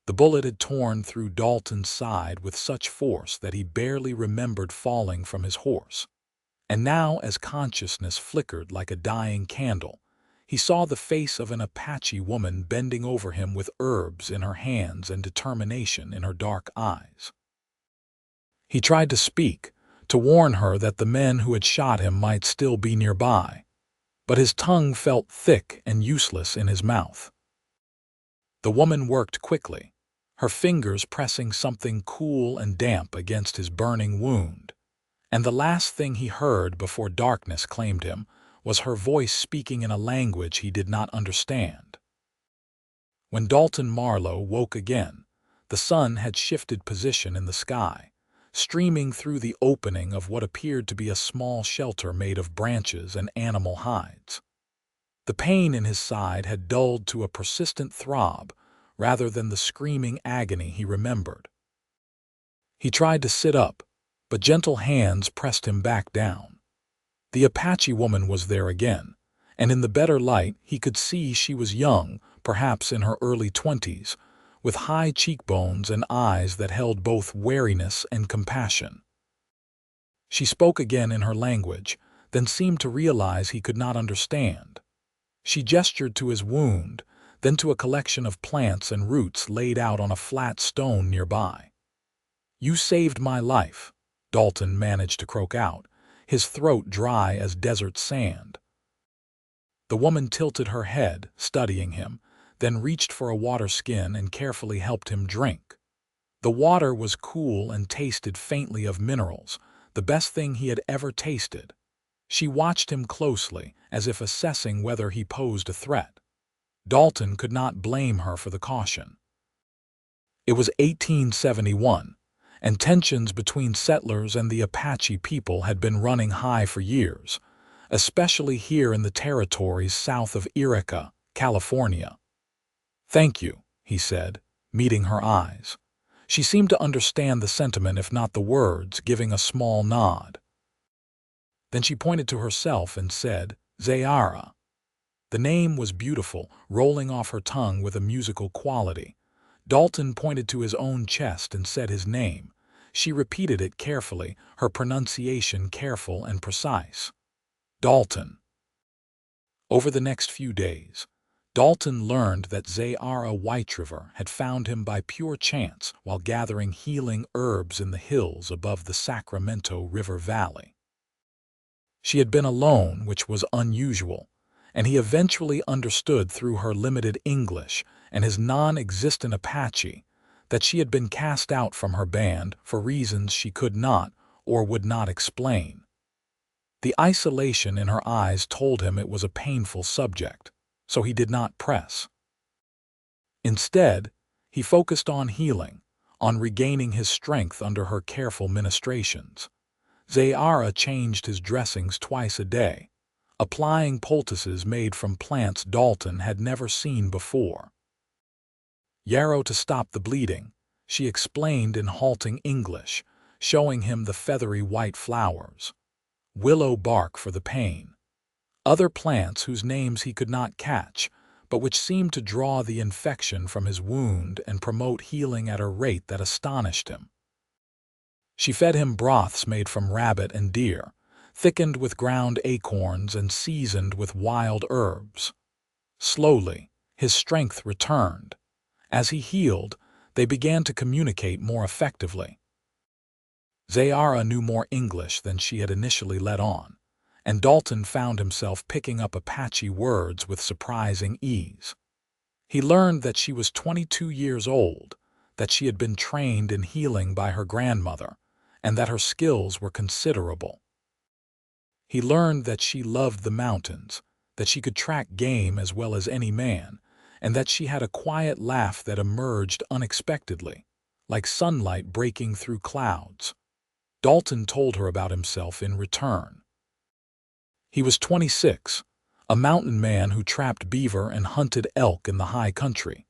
The bullet had torn through Dalton's side with such force that he barely remembered falling from his horse. And now, as consciousness flickered like a dying candle, he saw the face of an Apache woman bending over him with herbs in her hands and determination in her dark eyes. He tried to speak, to warn her that the men who had shot him might still be nearby, but his tongue felt thick and useless in his mouth. The woman worked quickly, her fingers pressing something cool and damp against his burning wound, and the last thing he heard before darkness claimed him was her voice speaking in a language he did not understand. When Dalton Marlowe woke again, the sun had shifted position in the sky, streaming through the opening of what appeared to be a small shelter made of branches and animal hides. The pain in his side had dulled to a persistent throb rather than the screaming agony he remembered. He tried to sit up, but gentle hands pressed him back down. The Apache woman was there again, and in the better light he could see she was young, perhaps in her early 20s, with high cheekbones and eyes that held both wariness and compassion. She spoke again in her language, then seemed to realize he could not understand. She gestured to his wound, then to a collection of plants and roots laid out on a flat stone nearby. "You saved my life," Dalton managed to croak out, his throat dry as desert sand. The woman tilted her head, studying him, then reached for a water skin and carefully helped him drink. The water was cool and tasted faintly of minerals, the best thing he had ever tasted. She watched him closely, as if assessing whether he posed a threat. Dalton could not blame her for the caution. It was 1871, and tensions between settlers and the Apache people had been running high for years, especially here in the territories south of Eureka, California. "Thank you," he said, meeting her eyes. She seemed to understand the sentiment if not the words, giving a small nod. Then she pointed to herself and said, "Zayara." The name was beautiful, rolling off her tongue with a musical quality. Dalton pointed to his own chest and said his name. She repeated it carefully, her pronunciation careful and precise. "Dalton." Over the next few days, Dalton learned that Zayara Whiteriver had found him by pure chance while gathering healing herbs in the hills above the Sacramento River Valley. She had been alone, which was unusual, and he eventually understood through her limited English and his non-existent Apache that she had been cast out from her band for reasons she could not or would not explain. The isolation in her eyes told him it was a painful subject, so he did not press. Instead, he focused on healing, on regaining his strength under her careful ministrations. Zayara changed his dressings twice a day, applying poultices made from plants Dalton had never seen before. "Yarrow to stop the bleeding," she explained in halting English, showing him the feathery white flowers. "Willow bark for the pain." Other plants whose names he could not catch, but which seemed to draw the infection from his wound and promote healing at a rate that astonished him. She fed him broths made from rabbit and deer, thickened with ground acorns and seasoned with wild herbs. Slowly, his strength returned. As he healed, they began to communicate more effectively. Zayara knew more English than she had initially let on, and Dalton found himself picking up Apache words with surprising ease. He learned that she was 22 years old, that she had been trained in healing by her grandmother, and that her skills were considerable. He learned that she loved the mountains, that she could track game as well as any man, and that she had a quiet laugh that emerged unexpectedly, like sunlight breaking through clouds. Dalton told her about himself in return. He was 26, a mountain man who trapped beaver and hunted elk in the high country.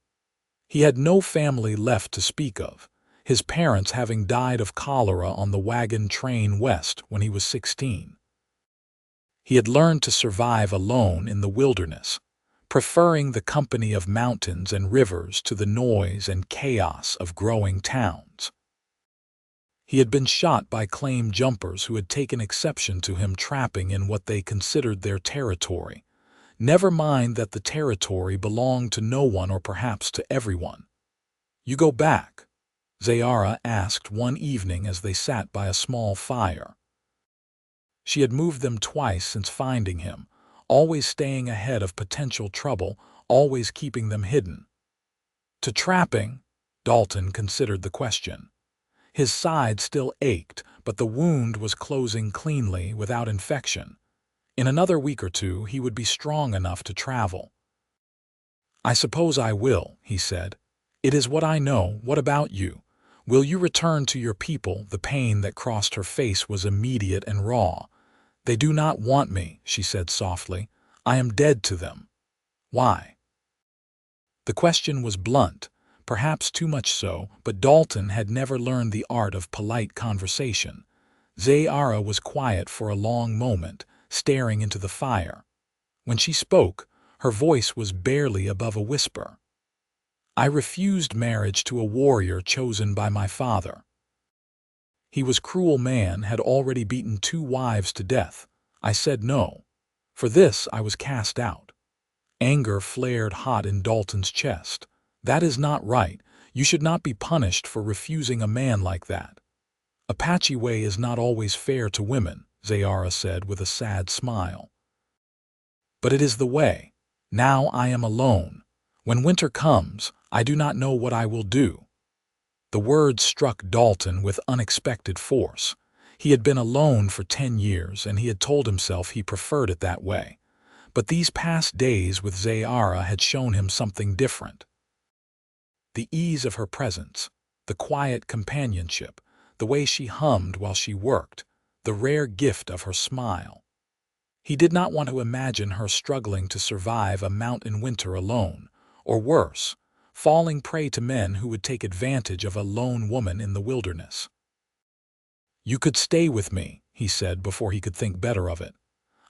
He had no family left to speak of, his parents having died of cholera on the wagon train west when he was 16. He had learned to survive alone in the wilderness, preferring the company of mountains and rivers to the noise and chaos of growing towns. He had been shot by claim jumpers who had taken exception to him trapping in what they considered their territory. Never mind that the territory belonged to no one or perhaps to everyone. "You go back?" Zayara asked one evening as they sat by a small fire. She had moved them twice since finding him, always staying ahead of potential trouble, always keeping them hidden. "To trapping?" Dalton considered the question. His side still ached, but the wound was closing cleanly without infection. In another week or two, he would be strong enough to travel. "I suppose I will," he said. "It is what I know. What about you? Will you return to your people?" The pain that crossed her face was immediate and raw. "They do not want me," she said softly. "I am dead to them." "Why?" The question was blunt, perhaps too much so, but Dalton had never learned the art of polite conversation. Zayara was quiet for a long moment, staring into the fire. When she spoke, her voice was barely above a whisper. "I refused marriage to a warrior chosen by my father. He was a cruel man, had already beaten 2 wives to death. I said no. For this I was cast out." Anger flared hot in Dalton's chest. "That is not right. You should not be punished for refusing a man like that." "Apache way is not always fair to women," Zayara said with a sad smile. "But it is the way. Now I am alone. When winter comes, I do not know what I will do." The words struck Dalton with unexpected force. He had been alone for 10 years, and he had told himself he preferred it that way. But these past days with Zayara had shown him something different. The ease of her presence, the quiet companionship, the way she hummed while she worked, the rare gift of her smile. He did not want to imagine her struggling to survive a mountain winter alone, or worse, falling prey to men who would take advantage of a lone woman in the wilderness. "You could stay with me," he said before he could think better of it.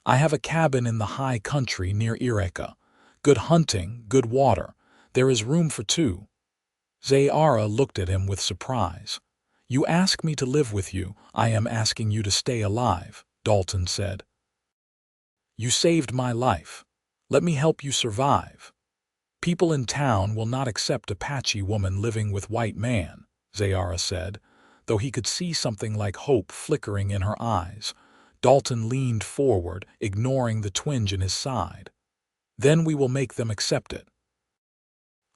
"I have a cabin in the high country near Ireka. Good hunting, good water. There is room for 2. Zayara looked at him with surprise. "You ask me to live with you. I am asking you to stay alive," Dalton said. "You saved my life. Let me help you survive." "People in town will not accept Apache woman living with white man," Zayara said, though he could see something like hope flickering in her eyes. Dalton leaned forward, ignoring the twinge in his side. "Then we will make them accept it.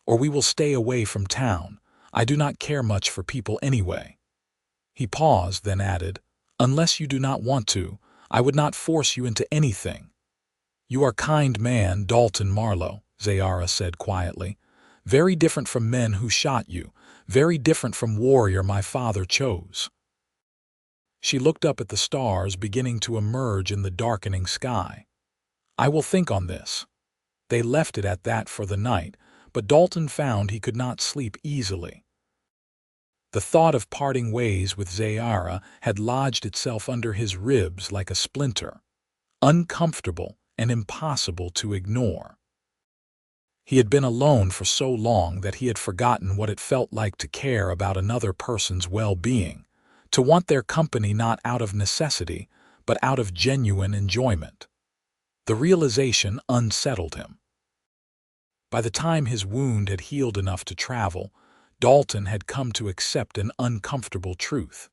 Or we will stay away from town. I do not care much for people anyway." He paused, then added, "Unless you do not want to, I would not force you into anything." "You are kind man, Dalton Marlowe," Zayara said quietly. "Very different from men who shot you, very different from warrior my father chose." She looked up at the stars beginning to emerge in the darkening sky. "I will think on this." They left it at that for the night, but Dalton found he could not sleep easily. The thought of parting ways with Zayara had lodged itself under his ribs like a splinter, uncomfortable and impossible to ignore. He had been alone for so long that he had forgotten what it felt like to care about another person's well-being, to want their company not out of necessity, but out of genuine enjoyment. The realization unsettled him. By the time his wound had healed enough to travel, Dalton had come to accept an uncomfortable truth.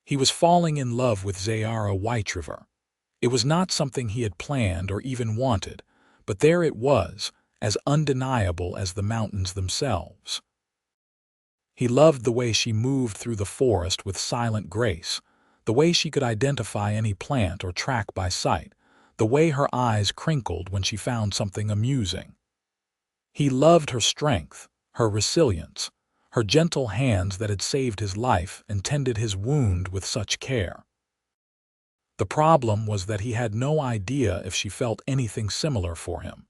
He was falling in love with Zayara Whiteriver. It was not something he had planned or even wanted, but there it was, as undeniable as the mountains themselves. He loved the way she moved through the forest with silent grace, the way she could identify any plant or track by sight, the way her eyes crinkled when she found something amusing. He loved her strength, her resilience, her gentle hands that had saved his life and tended his wound with such care. The problem was that he had no idea if she felt anything similar for him.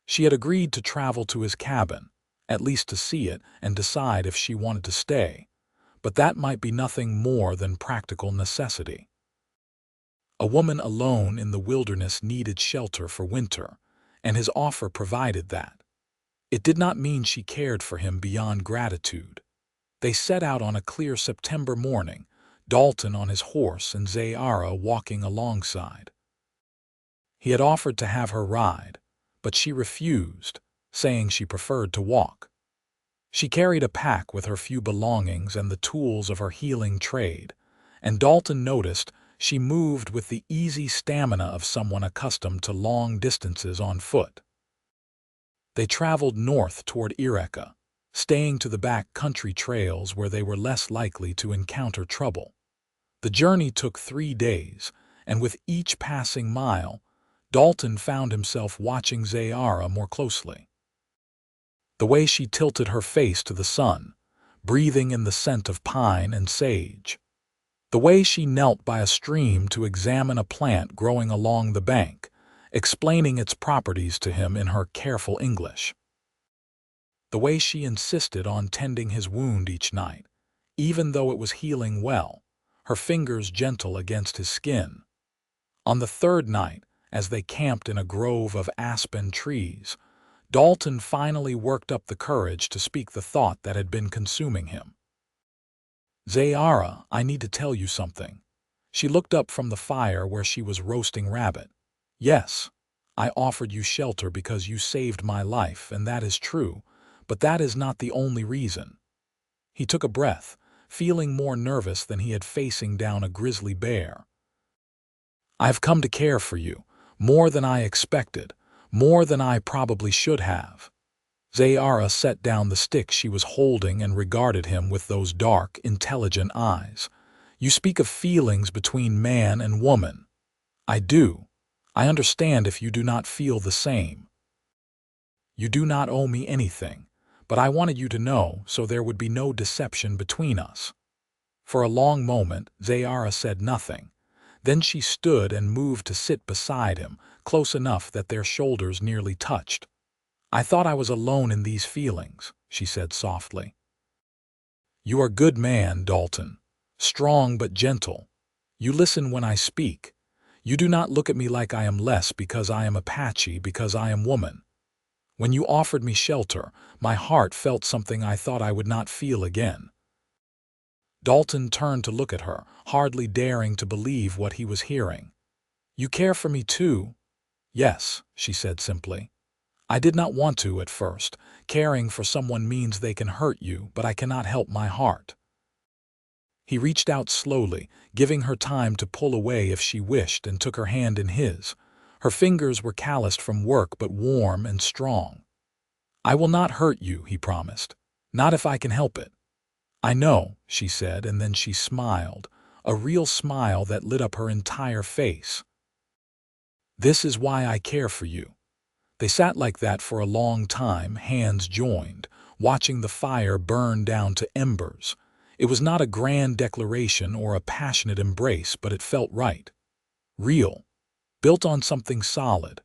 She had agreed to travel to his cabin, at least to see it and decide if she wanted to stay, but that might be nothing more than practical necessity. A woman alone in the wilderness needed shelter for winter, and his offer provided that. It did not mean she cared for him beyond gratitude. They set out on a clear September morning, Dalton on his horse and Zayara walking alongside. He had offered to have her ride, but she refused, saying she preferred to walk. She carried a pack with her few belongings and the tools of her healing trade, and Dalton noticed she moved with the easy stamina of someone accustomed to long distances on foot. They traveled north toward Ireka, staying to the back country trails where they were less likely to encounter trouble. The journey took 3 days, and with each passing mile, Dalton found himself watching Zayara more closely. The way she tilted her face to the sun, breathing in the scent of pine and sage. The way she knelt by a stream to examine a plant growing along the bank, explaining its properties to him in her careful English. The way she insisted on tending his wound each night, even though it was healing well, her fingers gentle against his skin. On the 3rd night, as they camped in a grove of aspen trees, Dalton finally worked up the courage to speak the thought that had been consuming him. "Zayara, I need to tell you something." She looked up from the fire where she was roasting rabbit. "Yes, I offered you shelter because you saved my life, and that is true, but that is not the only reason." He took a breath, feeling more nervous than he had facing down a grizzly bear. "I have come to care for you, more than I expected, more than I probably should have." Zayara set down the stick she was holding and regarded him with those dark, intelligent eyes. "You speak of feelings between man and woman. I do. I understand if you do not feel the same. You do not owe me anything, but I wanted you to know so there would be no deception between us." For a long moment, Zayara said nothing. Then she stood and moved to sit beside him, close enough that their shoulders nearly touched. "I thought I was alone in these feelings," she said softly. "You are a good man, Dalton. Strong but gentle. You listen when I speak. You do not look at me like I am less because I am Apache, because I am woman. When you offered me shelter, my heart felt something I thought I would not feel again." Dalton turned to look at her, hardly daring to believe what he was hearing. "You care for me too?" "Yes," she said simply. "I did not want to at first. Caring for someone means they can hurt you, but I cannot help my heart." He reached out slowly, giving her time to pull away if she wished, and took her hand in his. Her fingers were calloused from work but warm and strong. "I will not hurt you," he promised. "Not if I can help it." "I know," she said, and then she smiled, a real smile that lit up her entire face. "This is why I care for you." They sat like that for a long time, hands joined, watching the fire burn down to embers. It was not a grand declaration or a passionate embrace, but it felt right. Real. Built on something solid.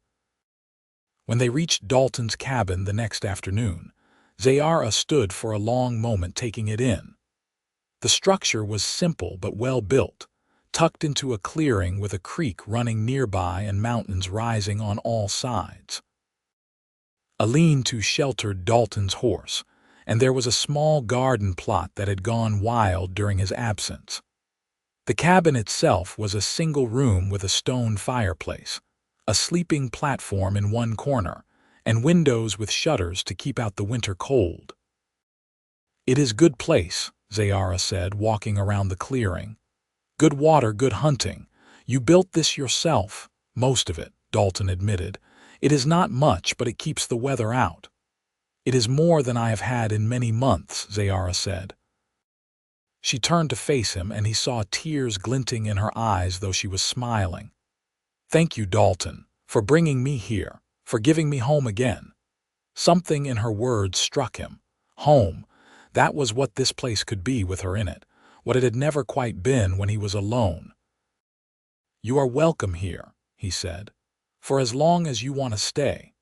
When they reached Dalton's cabin the next afternoon, Zayara stood for a long moment taking it in. The structure was simple but well built, tucked into a clearing with a creek running nearby and mountains rising on all sides. A lean-to sheltered Dalton's horse, and there was a small garden plot that had gone wild during his absence. The cabin itself was a single room with a stone fireplace, a sleeping platform in one corner, and windows with shutters to keep out the winter cold. "It is good place," Zayara said, walking around the clearing. "Good water, good hunting. You built this yourself." "Most of it," Dalton admitted. "It is not much, but it keeps the weather out." "It is more than I have had in many months," Zayara said. She turned to face him, and he saw tears glinting in her eyes, though she was smiling. "Thank you, Dalton, for bringing me here, for giving me home again." Something in her words struck him. Home. That was what this place could be with her in it, what it had never quite been when he was alone. "You are welcome here," he said, "for as long as you want to stay."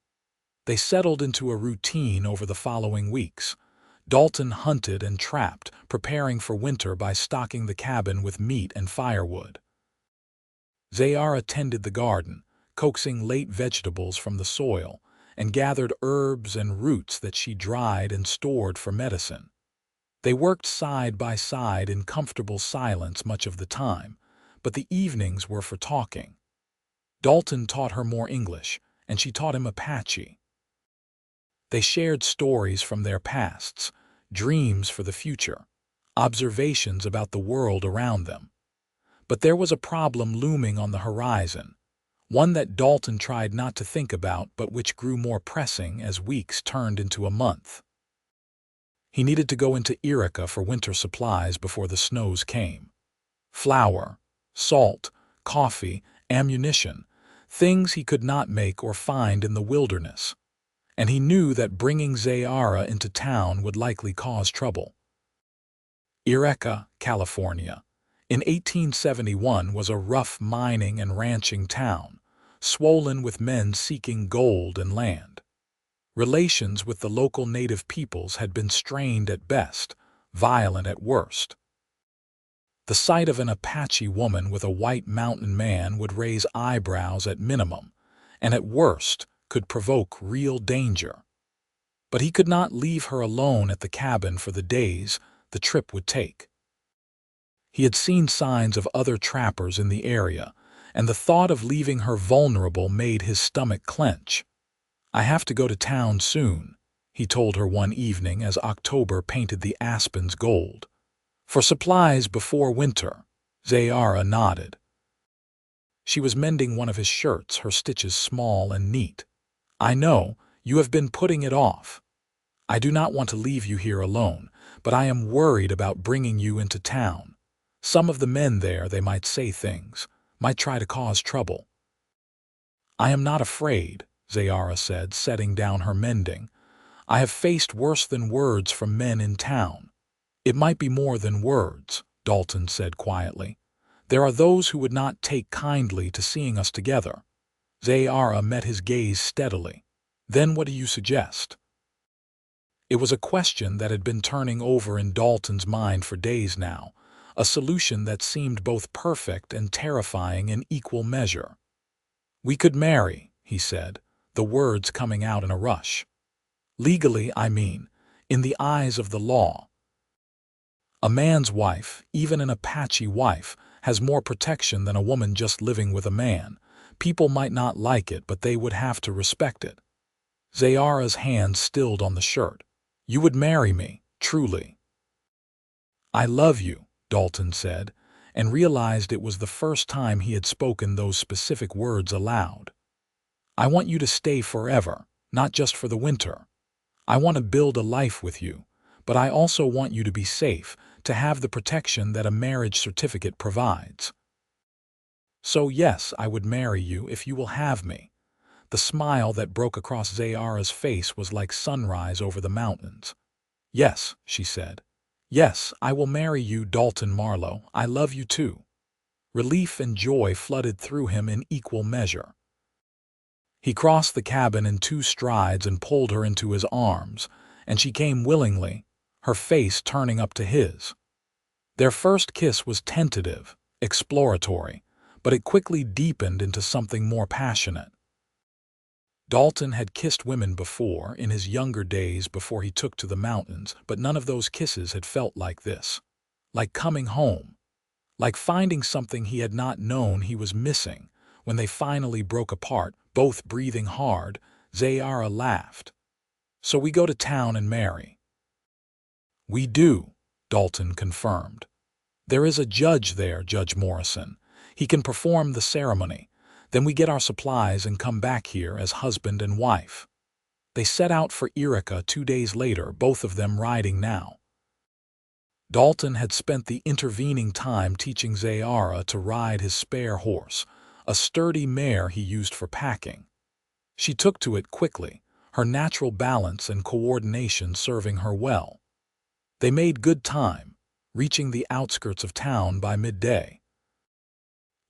They settled into a routine over the following weeks. Dalton hunted and trapped, preparing for winter by stocking the cabin with meat and firewood. Zayara tended the garden, coaxing late vegetables from the soil, and gathered herbs and roots that she dried and stored for medicine. They worked side by side in comfortable silence much of the time, but the evenings were for talking. Dalton taught her more English, and she taught him Apache. They shared stories from their pasts, dreams for the future, observations about the world around them. But there was a problem looming on the horizon, one that Dalton tried not to think about but which grew more pressing as weeks turned into a month. He needed to go into Irica for winter supplies before the snows came. Flour, salt, coffee, ammunition, things he could not make or find in the wilderness. And he knew that bringing Zayara into town would likely cause trouble. Irica, California, in 1871 was a rough mining and ranching town, swollen with men seeking gold and land. Relations with the local native peoples had been strained at best, violent at worst. The sight of an Apache woman with a white mountain man would raise eyebrows at minimum, and at worst could provoke real danger. But he could not leave her alone at the cabin for the days the trip would take. He had seen signs of other trappers in the area, and the thought of leaving her vulnerable made his stomach clench. "I have to go to town soon," he told her one evening as October painted the aspens gold. "For supplies before winter." Zayara nodded. She was mending one of his shirts, her stitches small and neat. "I know, you have been putting it off. I do not want to leave you here alone, but I am worried about bringing you into town. Some of the men there, they might say things, might try to cause trouble." "I am not afraid," Zayara said, setting down her mending. "I have faced worse than words from men in town." "It might be more than words," Dalton said quietly. "There are those who would not take kindly to seeing us together." Zayara met his gaze steadily. "Then what do you suggest?" It was a question that had been turning over in Dalton's mind for days now, a solution that seemed both perfect and terrifying in equal measure. "We could marry," he said, the words coming out in a rush. "Legally, I mean, in the eyes of the law. A man's wife, even an Apache wife, has more protection than a woman just living with a man. People might not like it, but they would have to respect it." Zayara's hand stilled on the shirt. "You would marry me, truly?" "I love you," Dalton said, and realized it was the first time he had spoken those specific words aloud. "I want you to stay forever, not just for the winter. I want to build a life with you, but I also want you to be safe, to have the protection that a marriage certificate provides. So yes, I would marry you if you will have me." The smile that broke across Zayara's face was like sunrise over the mountains. "Yes," she said. "Yes, I will marry you, Dalton Marlowe. I love you too." Relief and joy flooded through him in equal measure. He crossed the cabin in 2 strides and pulled her into his arms, and she came willingly, her face turning up to his. Their first kiss was tentative, exploratory, but it quickly deepened into something more passionate. Dalton had kissed women before, in his younger days before he took to the mountains, but none of those kisses had felt like this. Like coming home. Like finding something he had not known he was missing. When they finally broke apart, both breathing hard, Zayara laughed. "So we go to town and marry?" "We do," Dalton confirmed. "There is a judge there, Judge Morrison. He can perform the ceremony. Then we get our supplies and come back here as husband and wife." They set out for Irica 2 days later, both of them riding now. Dalton had spent the intervening time teaching Zayara to ride his spare horse, a sturdy mare he used for packing. She took to it quickly, her natural balance and coordination serving her well. They made good time, reaching the outskirts of town by midday.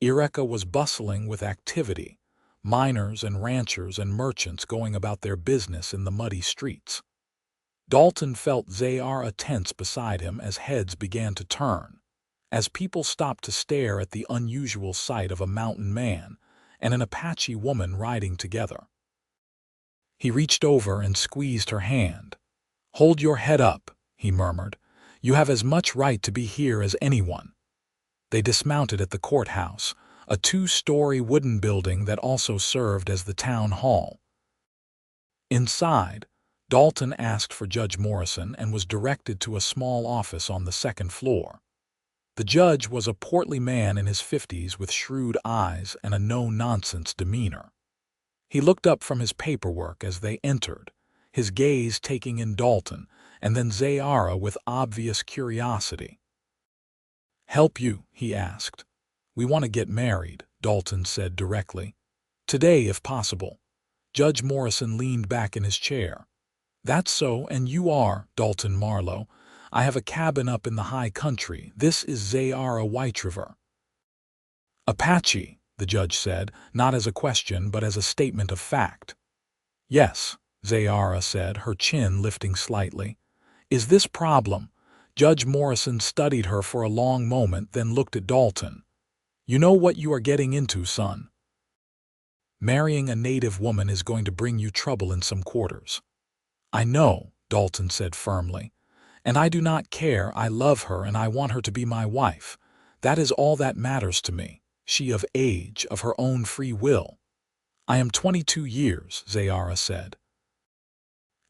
Irica was bustling with activity, miners and ranchers and merchants going about their business in the muddy streets. Dalton felt Zayara tense beside him as heads began to turn, as people stopped to stare at the unusual sight of a mountain man and an Apache woman riding together. He reached over and squeezed her hand. "Hold your head up," he murmured. "You have as much right to be here as anyone." They dismounted at the courthouse, a 2-story wooden building that also served as the town hall. Inside, Dalton asked for Judge Morrison and was directed to a small office on the 2nd floor. The judge was a portly man in his 50s with shrewd eyes and a no-nonsense demeanor. He looked up from his paperwork as they entered, his gaze taking in Dalton and then Zayara with obvious curiosity. "Help you?" he asked. "We want to get married," Dalton said directly. "Today, if possible." Judge Morrison leaned back in his chair. "That's so, and you are Dalton Marlowe. I have a cabin up in the high country. This is Zayara Whiteriver." "Apache," the judge said, not as a question but as a statement of fact. "Yes," Zayara said, her chin lifting slightly. "Is this problem?" Judge Morrison studied her for a long moment, then looked at Dalton. "You know what you are getting into, son. Marrying a native woman is going to bring you trouble in some quarters." "I know," Dalton said firmly. "And I do not care. I love her and I want her to be my wife. That is all that matters to me. She of age, of her own free will." "I am 22 years," Zayara said.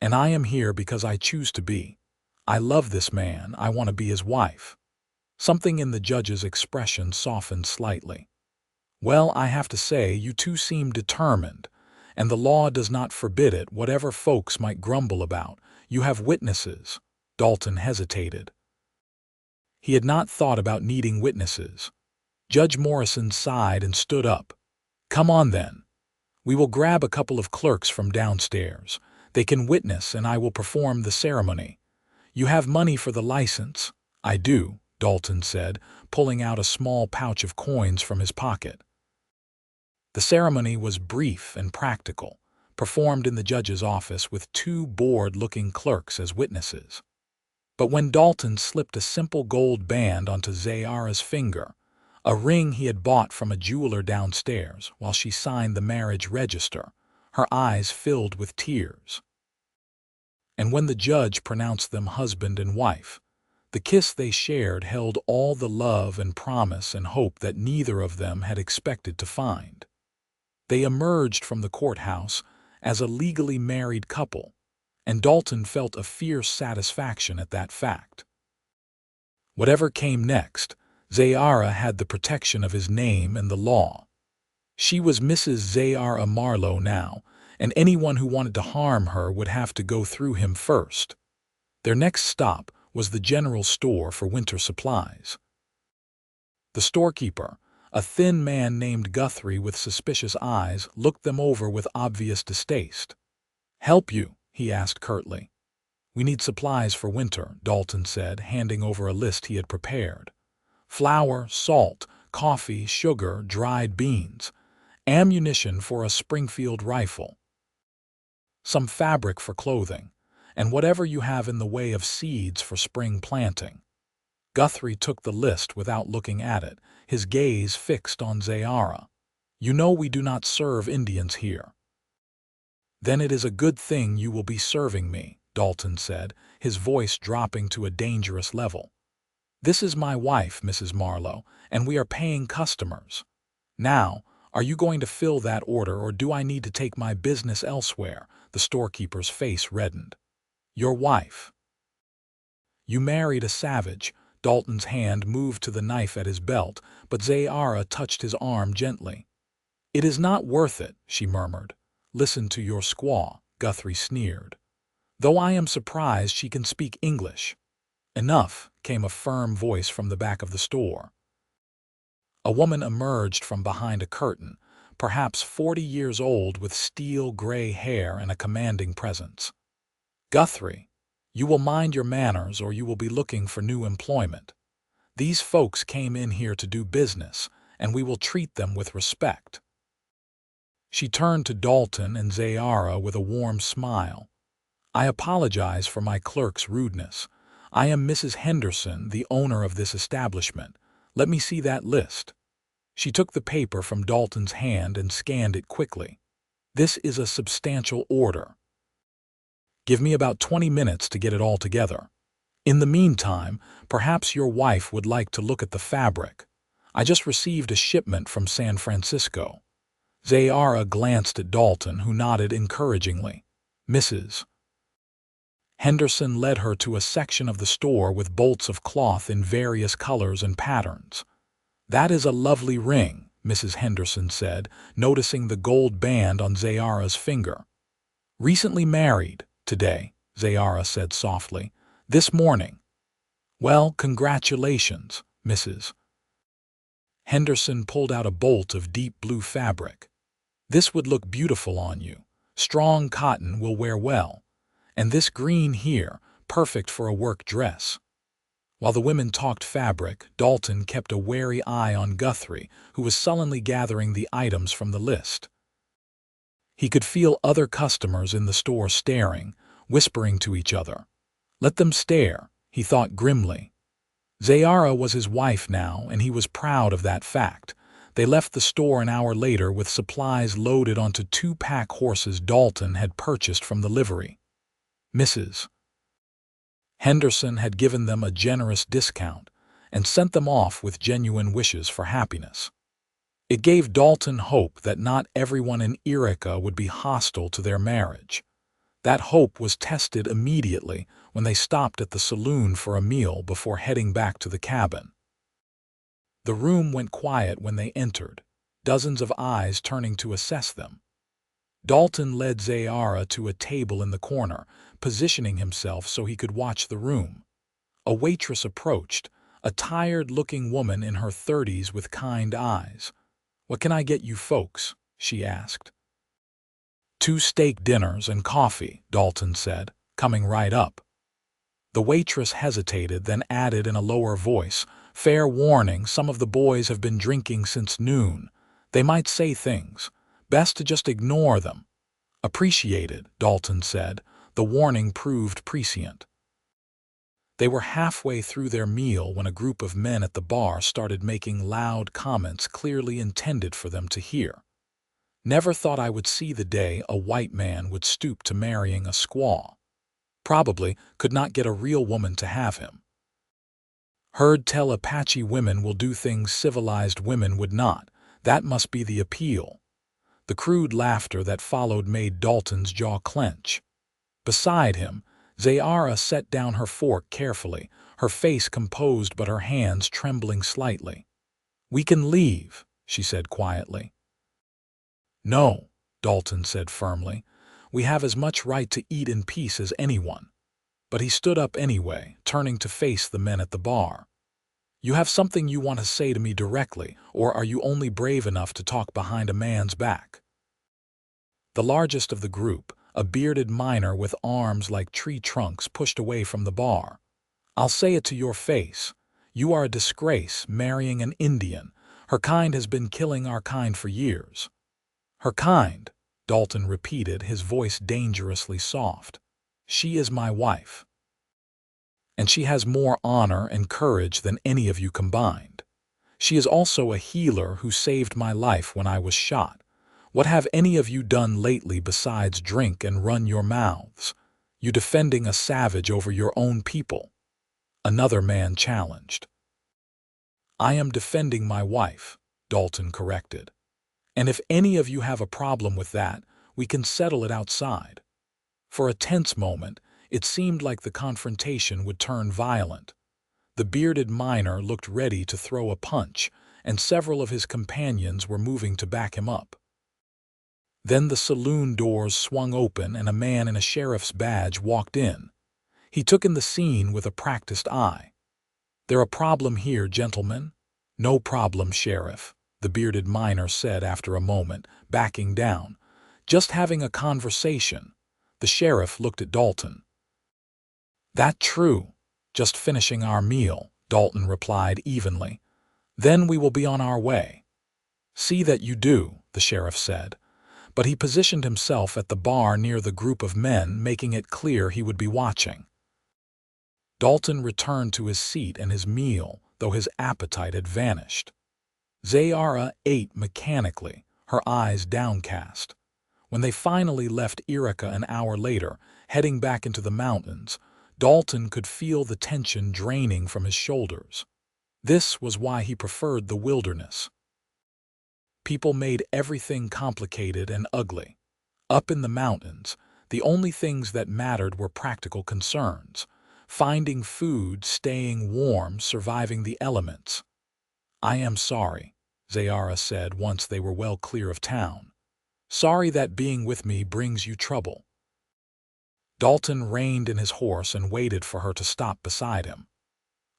"And I am here because I choose to be. I love this man. I want to be his wife." Something in the judge's expression softened slightly. "Well, I have to say, you two seem determined, and the law does not forbid it, whatever folks might grumble about. You have witnesses." Dalton hesitated. He had not thought about needing witnesses. Judge Morrison sighed and stood up. "Come on then. We will grab a couple of clerks from downstairs. They can witness and I will perform the ceremony. You have money for the license?" "I do," Dalton said, pulling out a small pouch of coins from his pocket. The ceremony was brief and practical, performed in the judge's office with 2 bored-looking clerks as witnesses. But when Dalton slipped a simple gold band onto Zayara's finger, a ring he had bought from a jeweler downstairs, while she signed the marriage register, her eyes filled with tears. And when the judge pronounced them husband and wife, the kiss they shared held all the love and promise and hope that neither of them had expected to find. They emerged from the courthouse as a legally married couple, and Dalton felt a fierce satisfaction at that fact. Whatever came next, Zayara had the protection of his name and the law. She was Mrs. Zayara Marlowe now, and anyone who wanted to harm her would have to go through him first. Their next stop was the general store for winter supplies. The storekeeper, a thin man named Guthrie with suspicious eyes, looked them over with obvious distaste. "Help you?" he asked curtly. "We need supplies for winter," Dalton said, handing over a list he had prepared. "Flour, salt, coffee, sugar, dried beans, ammunition for a Springfield rifle, some fabric for clothing, and whatever you have in the way of seeds for spring planting." Guthrie took the list without looking at it, his gaze fixed on Zayara. "You know we do not serve Indians here." "Then it is a good thing you will be serving me," Dalton said, his voice dropping to a dangerous level. "This is my wife, Mrs. Marlowe, and we are paying customers. Now, are you going to fill that order or do I need to take my business elsewhere?" The storekeeper's face reddened. "Your wife. You married a savage." Dalton's hand moved to the knife at his belt, but Zayara touched his arm gently. "It is not worth it," she murmured. "Listen to your squaw," Guthrie sneered. "Though I am surprised she can speak English." "Enough," came a firm voice from the back of the store. A woman emerged from behind a curtain, perhaps 40 years old, with steel-gray hair and a commanding presence. "Guthrie, you will mind your manners or you will be looking for new employment. These folks came in here to do business, and we will treat them with respect." She turned to Dalton and Zayara with a warm smile. "I apologize for my clerk's rudeness. I am Mrs. Henderson, the owner of this establishment. Let me see that list." She took the paper from Dalton's hand and scanned it quickly. This is a substantial order. Give me about 20 minutes to get it all together. In the meantime, perhaps your wife would like to look at the fabric. I just received a shipment from San Francisco." Zayara glanced at Dalton, who nodded encouragingly. Mrs. Henderson led her to a section of the store with bolts of cloth in various colors and patterns. "That is a lovely ring," Mrs. Henderson said, noticing the gold band on Zayara's finger. "Recently married, today," Zayara said softly. "This morning." "Well, congratulations, Mrs. Henderson pulled out a bolt of deep blue fabric. "This would look beautiful on you. Strong cotton will wear well. And this green here, perfect for a work dress." While the women talked fabric, Dalton kept a wary eye on Guthrie, who was sullenly gathering the items from the list. He could feel other customers in the store staring, whispering to each other. Let them stare, he thought grimly. Zayara was his wife now, and he was proud of that fact. They left the store an hour later with supplies loaded onto 2 pack horses Dalton had purchased from the livery. Mrs. Henderson had given them a generous discount and sent them off with genuine wishes for happiness. It gave Dalton hope that not everyone in Erica would be hostile to their marriage. That hope was tested immediately when they stopped at the saloon for a meal before heading back to the cabin. The room went quiet when they entered, dozens of eyes turning to assess them. Dalton led Zayara to a table in the corner, positioning himself so he could watch the room. A waitress approached, a tired-looking woman in her 30s with kind eyes. "What can I get you folks?" she asked. "2 steak dinners and coffee," Dalton said, coming right up. The waitress hesitated, then added in a lower voice, "Fair warning, some of the boys have been drinking since noon. They might say things. Best to just ignore them." "Appreciated," Dalton said. The warning proved prescient. They were halfway through their meal when a group of men at the bar started making loud comments clearly intended for them to hear. "Never thought I would see the day a white man would stoop to marrying a squaw. Probably could not get a real woman to have him. Heard tell Apache women will do things civilized women would not. That must be the appeal." The crude laughter that followed made Dalton's jaw clench. Beside him, Zayara set down her fork carefully, her face composed but her hands trembling slightly. "We can leave," she said quietly. "No," Dalton said firmly. "We have as much right to eat in peace as anyone." But he stood up anyway, turning to face the men at the bar. "You have something you want to say to me directly, or are you only brave enough to talk behind a man's back?" The largest of the group, a bearded miner with arms like tree trunks, pushed away from the bar. "I'll say it to your face. You are a disgrace, marrying an Indian. Her kind has been killing our kind for years." "Her kind," Dalton repeated, his voice dangerously soft. "She is my wife. And she has more honor and courage than any of you combined. She is also a healer who saved my life when I was shot. What have any of you done lately besides drink and run your mouths? You defending a savage over your own people?" Another man challenged. "I am defending my wife," Dalton corrected. "And if any of you have a problem with that, we can settle it outside." For a tense moment, it seemed like the confrontation would turn violent. The bearded miner looked ready to throw a punch, and several of his companions were moving to back him up. Then the saloon doors swung open and a man in a sheriff's badge walked in. He took in the scene with a practiced eye. "There a problem here, gentlemen?" "No problem, Sheriff," the bearded miner said after a moment, backing down. "Just having a conversation." The sheriff looked at Dalton. "That true. Just finishing our meal," Dalton replied evenly. "Then we will be on our way." "See that you do," the sheriff said. But he positioned himself at the bar near the group of men, making it clear he would be watching. Dalton returned to his seat and his meal, though his appetite had vanished. Zayara ate mechanically, her eyes downcast. When they finally left Irica an hour later, heading back into the mountains, Dalton could feel the tension draining from his shoulders. This was why he preferred the wilderness. People made everything complicated and ugly. Up in the mountains, the only things that mattered were practical concerns: finding food, staying warm, surviving the elements. "I am sorry," Zayara said once they were well clear of town. "Sorry that being with me brings you trouble." Dalton reined in his horse and waited for her to stop beside him.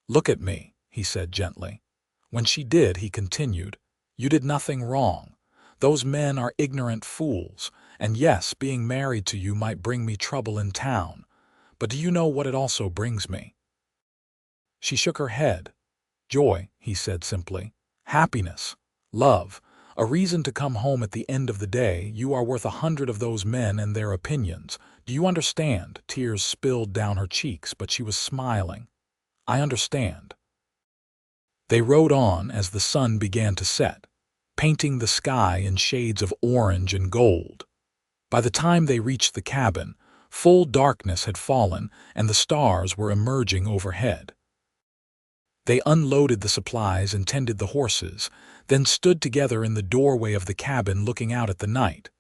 "Look at me," he said gently. When she did, he continued, "You did nothing wrong. Those men are ignorant fools, and yes, being married to you might bring me trouble in town. But do you know what it also brings me?" She shook her head. "Joy," he said simply. "Happiness. Love. A reason to come home at the end of the day. You are worth 100 of those men and their opinions. Do you understand?" Tears spilled down her cheeks, but she was smiling. "I understand." They rode on as the sun began to set, painting the sky in shades of orange and gold. By the time they reached the cabin, full darkness had fallen and the stars were emerging overhead. They unloaded the supplies and tended the horses, then stood together in the doorway of the cabin looking out at the night.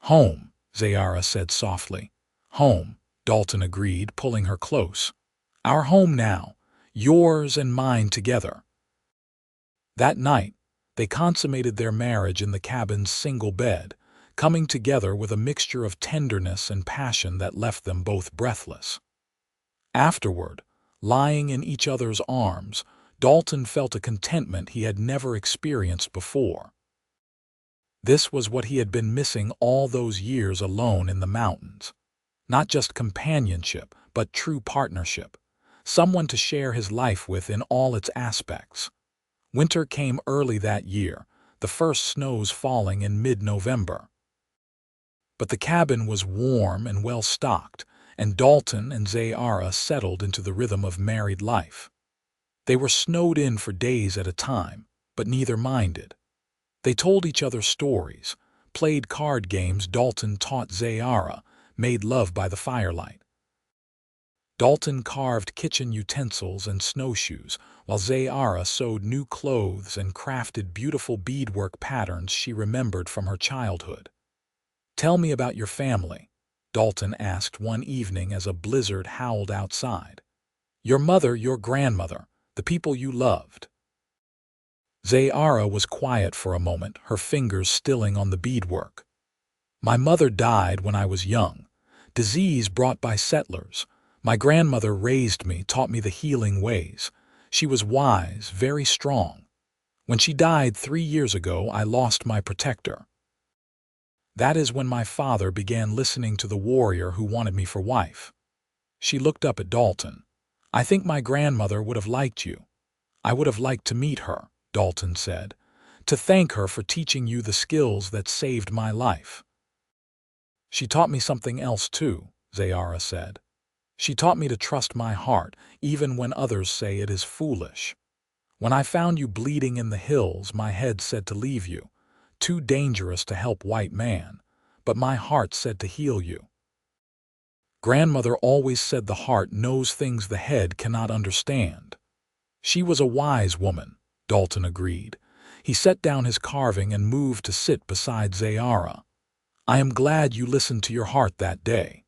"Home," Zayara said softly. "Home," Dalton agreed, pulling her close. "Our home now, yours and mine together." That night, they consummated their marriage in the cabin's single bed, coming together with a mixture of tenderness and passion that left them both breathless. Afterward, lying in each other's arms, Dalton felt a contentment he had never experienced before. This was what he had been missing all those years alone in the mountains. Not just companionship, but true partnership. Someone to share his life with in all its aspects. Winter came early that year, the first snows falling in mid-November. But the cabin was warm and well-stocked, and Dalton and Zayara settled into the rhythm of married life. They were snowed in for days at a time, but neither minded. They told each other stories, played card games Dalton taught Zayara, made love by the firelight. Dalton carved kitchen utensils and snowshoes, while Zayara sewed new clothes and crafted beautiful beadwork patterns she remembered from her childhood. "Tell me about your family," Dalton asked one evening as a blizzard howled outside. "Your mother, your grandmother, the people you loved." Zayara was quiet for a moment, her fingers stilling on the beadwork. "My mother died when I was young, disease brought by settlers. My grandmother raised me, taught me the healing ways. She was wise, very strong. When she died 3 years ago, I lost my protector. That is when my father began listening to the warrior who wanted me for wife." She looked up at Dalton. "I think my grandmother would have liked you." "I would have liked to meet her," Dalton said, "to thank her for teaching you the skills that saved my life." "She taught me something else too," Zayara said. "She taught me to trust my heart, even when others say it is foolish. When I found you bleeding in the hills, my head said to leave you, too dangerous to help white man, but my heart said to heal you." Grandmother always said the heart knows things the head cannot understand. "She was a wise woman," Dalton agreed. He set down his carving and moved to sit beside Zayara. "I am glad you listened to your heart that day."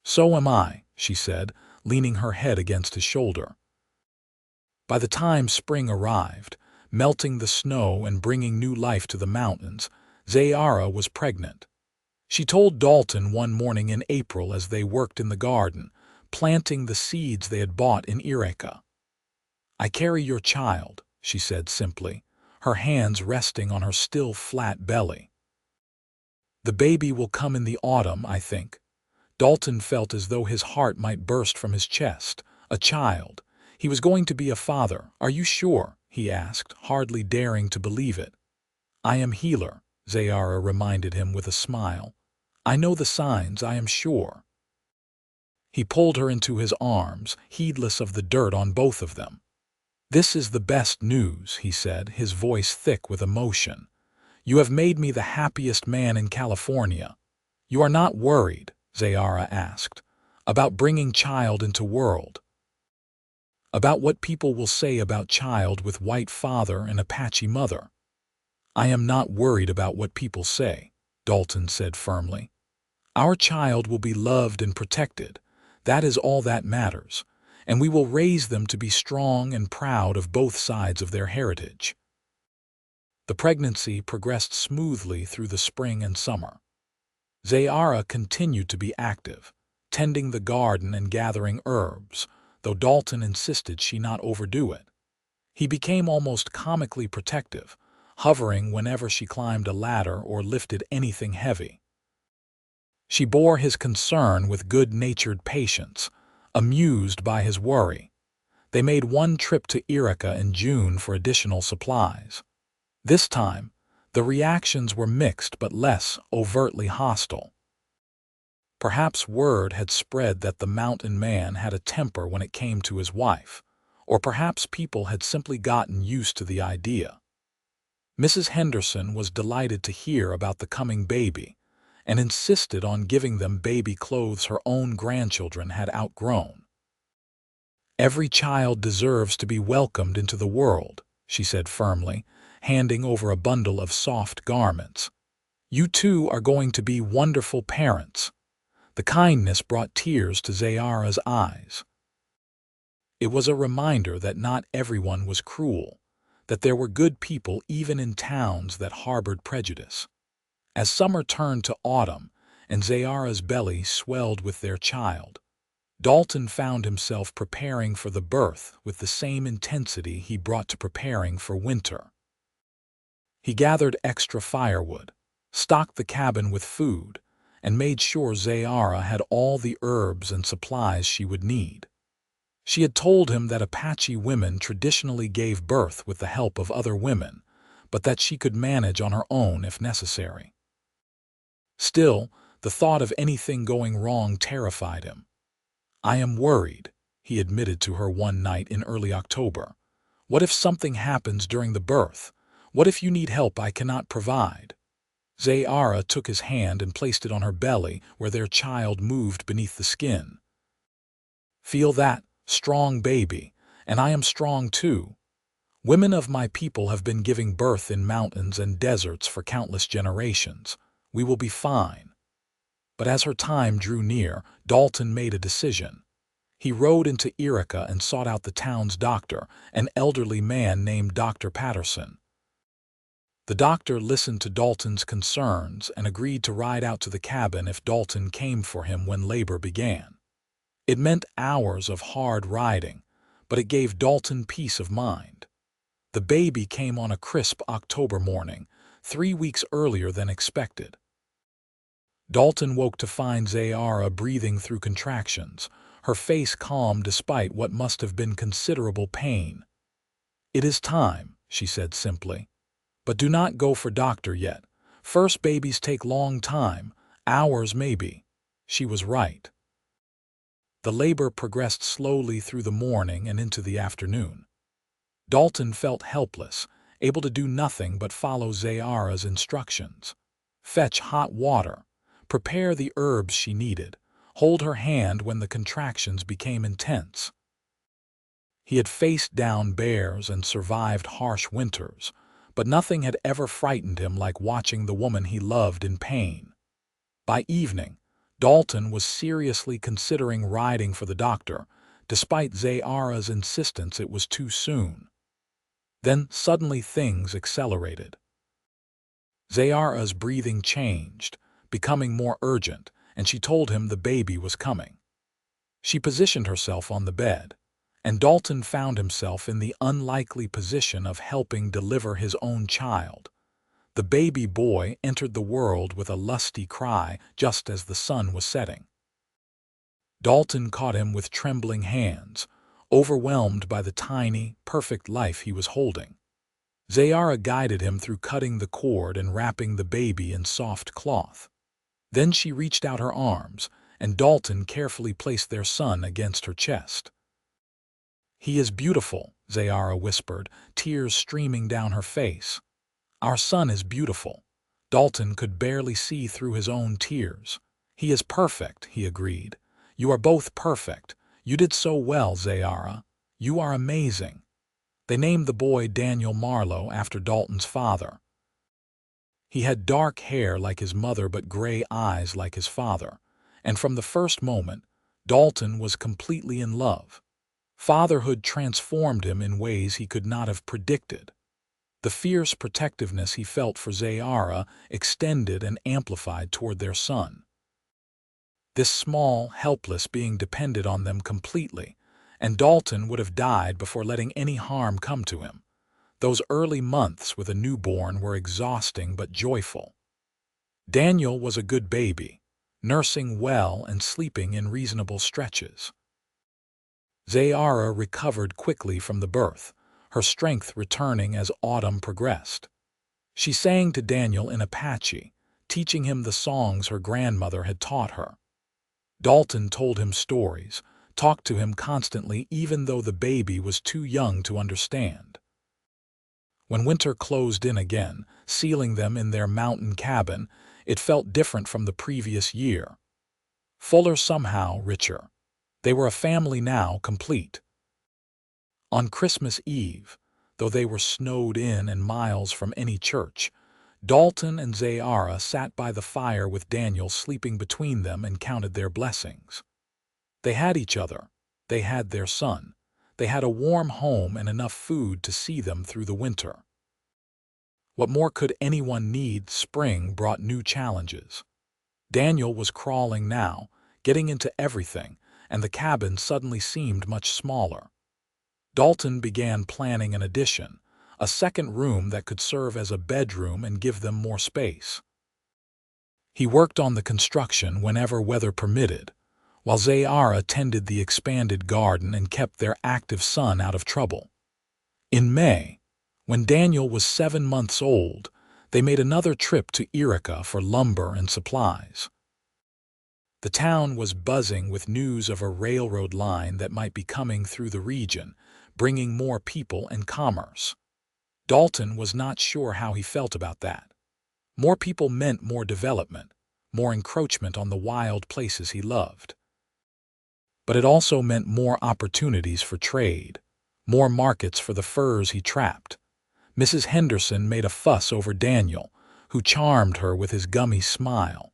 "So am I," she said, leaning her head against his shoulder. By the time spring arrived, melting the snow and bringing new life to the mountains, Zayara was pregnant. She told Dalton one morning in April as they worked in the garden, planting the seeds they had bought in Irica. "I carry your child," she said simply, her hands resting on her still flat belly. "The baby will come in the autumn, I think." Dalton felt as though his heart might burst from his chest. A child. He was going to be a father. "Are you sure?" he asked, hardly daring to believe it. "I am healer," Zayara reminded him with a smile. "I know the signs, I am sure." He pulled her into his arms, heedless of the dirt on both of them. "This is the best news," he said, his voice thick with emotion. "You have made me the happiest man in California." "You are not worried," Zayara asked, "about bringing child into world, about what people will say about child with white father and Apache mother." "I am not worried about what people say," Dalton said firmly. "Our child will be loved and protected. That is all that matters, and we will raise them to be strong and proud of both sides of their heritage." The pregnancy progressed smoothly through the spring and summer. Zayara continued to be active, tending the garden and gathering herbs, though Dalton insisted she not overdo it. He became almost comically protective, hovering whenever she climbed a ladder or lifted anything heavy. She bore his concern with good-natured patience, amused by his worry. They made one trip to Arica in June for additional supplies. This time, the reactions were mixed but less overtly hostile. Perhaps word had spread that the mountain man had a temper when it came to his wife, or perhaps people had simply gotten used to the idea. Mrs. Henderson was delighted to hear about the coming baby and insisted on giving them baby clothes her own grandchildren had outgrown. "Every child deserves to be welcomed into the world," she said firmly, handing over a bundle of soft garments. "You two are going to be wonderful parents." The kindness brought tears to Zayara's eyes. It was a reminder that not everyone was cruel, that there were good people even in towns that harbored prejudice. As summer turned to autumn and Zayara's belly swelled with their child, Dalton found himself preparing for the birth with the same intensity he brought to preparing for winter. He gathered extra firewood, stocked the cabin with food, and made sure Zayara had all the herbs and supplies she would need. She had told him that Apache women traditionally gave birth with the help of other women, but that she could manage on her own if necessary. Still, the thought of anything going wrong terrified him. "I am worried," he admitted to her one night in early October. "What if something happens during the birth? What if you need help I cannot provide?" Zayara took his hand and placed it on her belly where their child moved beneath the skin. "Feel that, strong baby, and I am strong too. Women of my people have been giving birth in mountains and deserts for countless generations. We will be fine." But as her time drew near, Dalton made a decision. He rode into Arica and sought out the town's doctor, an elderly man named Dr. Patterson. The doctor listened to Dalton's concerns and agreed to ride out to the cabin if Dalton came for him when labor began. It meant hours of hard riding, but it gave Dalton peace of mind. The baby came on a crisp October morning, 3 weeks earlier than expected. Dalton woke to find Zayara breathing through contractions, her face calm despite what must have been considerable pain. "It is time," she said simply. "But do not go for doctor yet. First babies take long time, hours maybe." She was right. The labor progressed slowly through the morning and into the afternoon. Dalton felt helpless, able to do nothing but follow Zayara's instructions. Fetch hot water, prepare the herbs she needed, hold her hand when the contractions became intense. He had faced down bears and survived harsh winters, but nothing had ever frightened him like watching the woman he loved in pain. By evening, Dalton was seriously considering riding for the doctor, despite Zayara's insistence it was too soon. Then suddenly things accelerated. Zayara's breathing changed, becoming more urgent, and she told him the baby was coming. She positioned herself on the bed, and Dalton found himself in the unlikely position of helping deliver his own child. The baby boy entered the world with a lusty cry just as the sun was setting. Dalton caught him with trembling hands, overwhelmed by the tiny, perfect life he was holding. Zayara guided him through cutting the cord and wrapping the baby in soft cloth. Then she reached out her arms, and Dalton carefully placed their son against her chest. "He is beautiful," Zayara whispered, tears streaming down her face. "Our son is beautiful." Dalton could barely see through his own tears. "He is perfect," he agreed. "You are both perfect. You did so well, Zayara. You are amazing." They named the boy Daniel Marlowe after Dalton's father. He had dark hair like his mother but gray eyes like his father, and from the first moment, Dalton was completely in love. Fatherhood transformed him in ways he could not have predicted. The fierce protectiveness he felt for Zayara extended and amplified toward their son. This small, helpless being depended on them completely, and Dalton would have died before letting any harm come to him. Those early months with a newborn were exhausting but joyful. Daniel was a good baby, nursing well and sleeping in reasonable stretches. Zayara recovered quickly from the birth, her strength returning as autumn progressed. She sang to Daniel in Apache, teaching him the songs her grandmother had taught her. Dalton told him stories, talked to him constantly even though the baby was too young to understand. When winter closed in again, sealing them in their mountain cabin, it felt different from the previous year. Fuller somehow richer. They were a family now, complete. On Christmas Eve, though they were snowed in and miles from any church, Dalton and Zayara sat by the fire with Daniel sleeping between them and counted their blessings. They had each other. They had their son. They had a warm home and enough food to see them through the winter. What more could anyone need? Spring brought new challenges. Daniel was crawling now, getting into everything, and the cabin suddenly seemed much smaller. Dalton began planning an addition, a second room that could serve as a bedroom and give them more space. He worked on the construction whenever weather permitted, while Zayara tended the expanded garden and kept their active son out of trouble. In May, when Daniel was 7 months old, they made another trip to Arica for lumber and supplies. The town was buzzing with news of a railroad line that might be coming through the region, bringing more people and commerce. Dalton was not sure how he felt about that. More people meant more development, more encroachment on the wild places he loved. But it also meant more opportunities for trade, more markets for the furs he trapped. Mrs. Henderson made a fuss over Daniel, who charmed her with his gummy smile.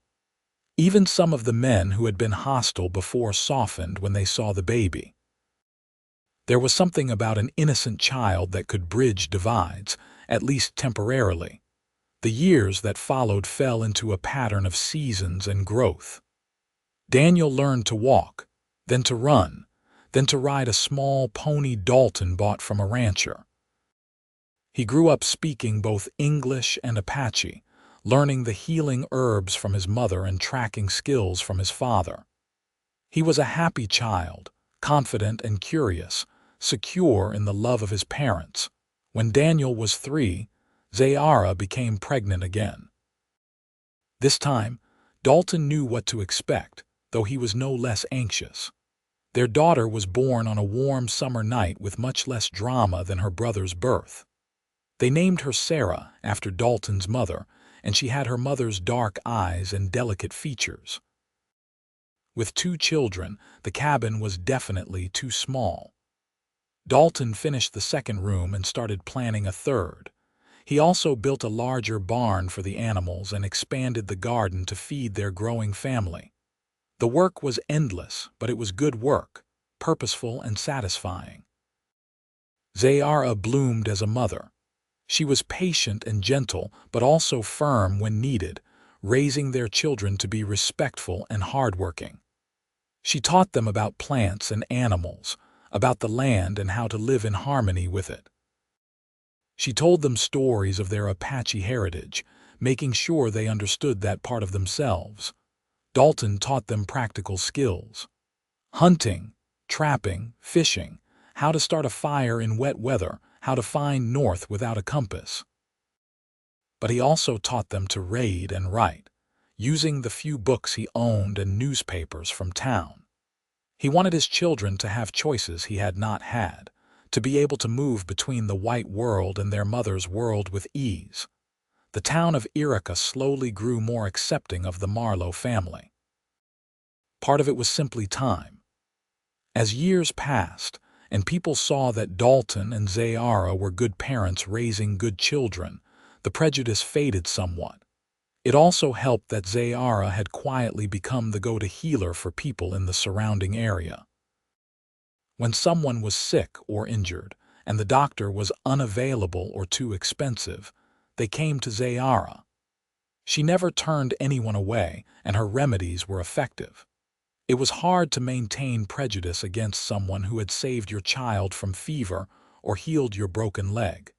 Even some of the men who had been hostile before softened when they saw the baby. There was something about an innocent child that could bridge divides, at least temporarily. The years that followed fell into a pattern of seasons and growth. Daniel learned to walk, then to run, then to ride a small pony Dalton bought from a rancher. He grew up speaking both English and Apache, learning the healing herbs from his mother and tracking skills from his father. He was a happy child, confident and curious, secure in the love of his parents. When Daniel was 3, Zayara became pregnant again. This time, Dalton knew what to expect, though he was no less anxious. Their daughter was born on a warm summer night with much less drama than her brother's birth. They named her Sarah after Dalton's mother, and she had her mother's dark eyes and delicate features. With 2 children, the cabin was definitely too small. Dalton finished the second room and started planning a third. He also built a larger barn for the animals and expanded the garden to feed their growing family. The work was endless, but it was good work, purposeful and satisfying. Zayara bloomed as a mother. She was patient and gentle, but also firm when needed, raising their children to be respectful and hardworking. She taught them about plants and animals, about the land and how to live in harmony with it. She told them stories of their Apache heritage, making sure they understood that part of themselves. Dalton taught them practical skills: hunting, trapping, fishing, how to start a fire in wet weather, how to find north without a compass. But he also taught them to read and write, using the few books he owned and newspapers from town. He wanted his children to have choices he had not had, to be able to move between the white world and their mother's world with ease. The town of Arica slowly grew more accepting of the Marlowe family. Part of it was simply time. As years passed, and people saw that Dalton and Zayara were good parents raising good children, the prejudice faded somewhat. It also helped that Zayara had quietly become the go-to healer for people in the surrounding area. When someone was sick or injured, and the doctor was unavailable or too expensive, they came to Zayara. She never turned anyone away, and her remedies were effective. It was hard to maintain prejudice against someone who had saved your child from fever or healed your broken leg.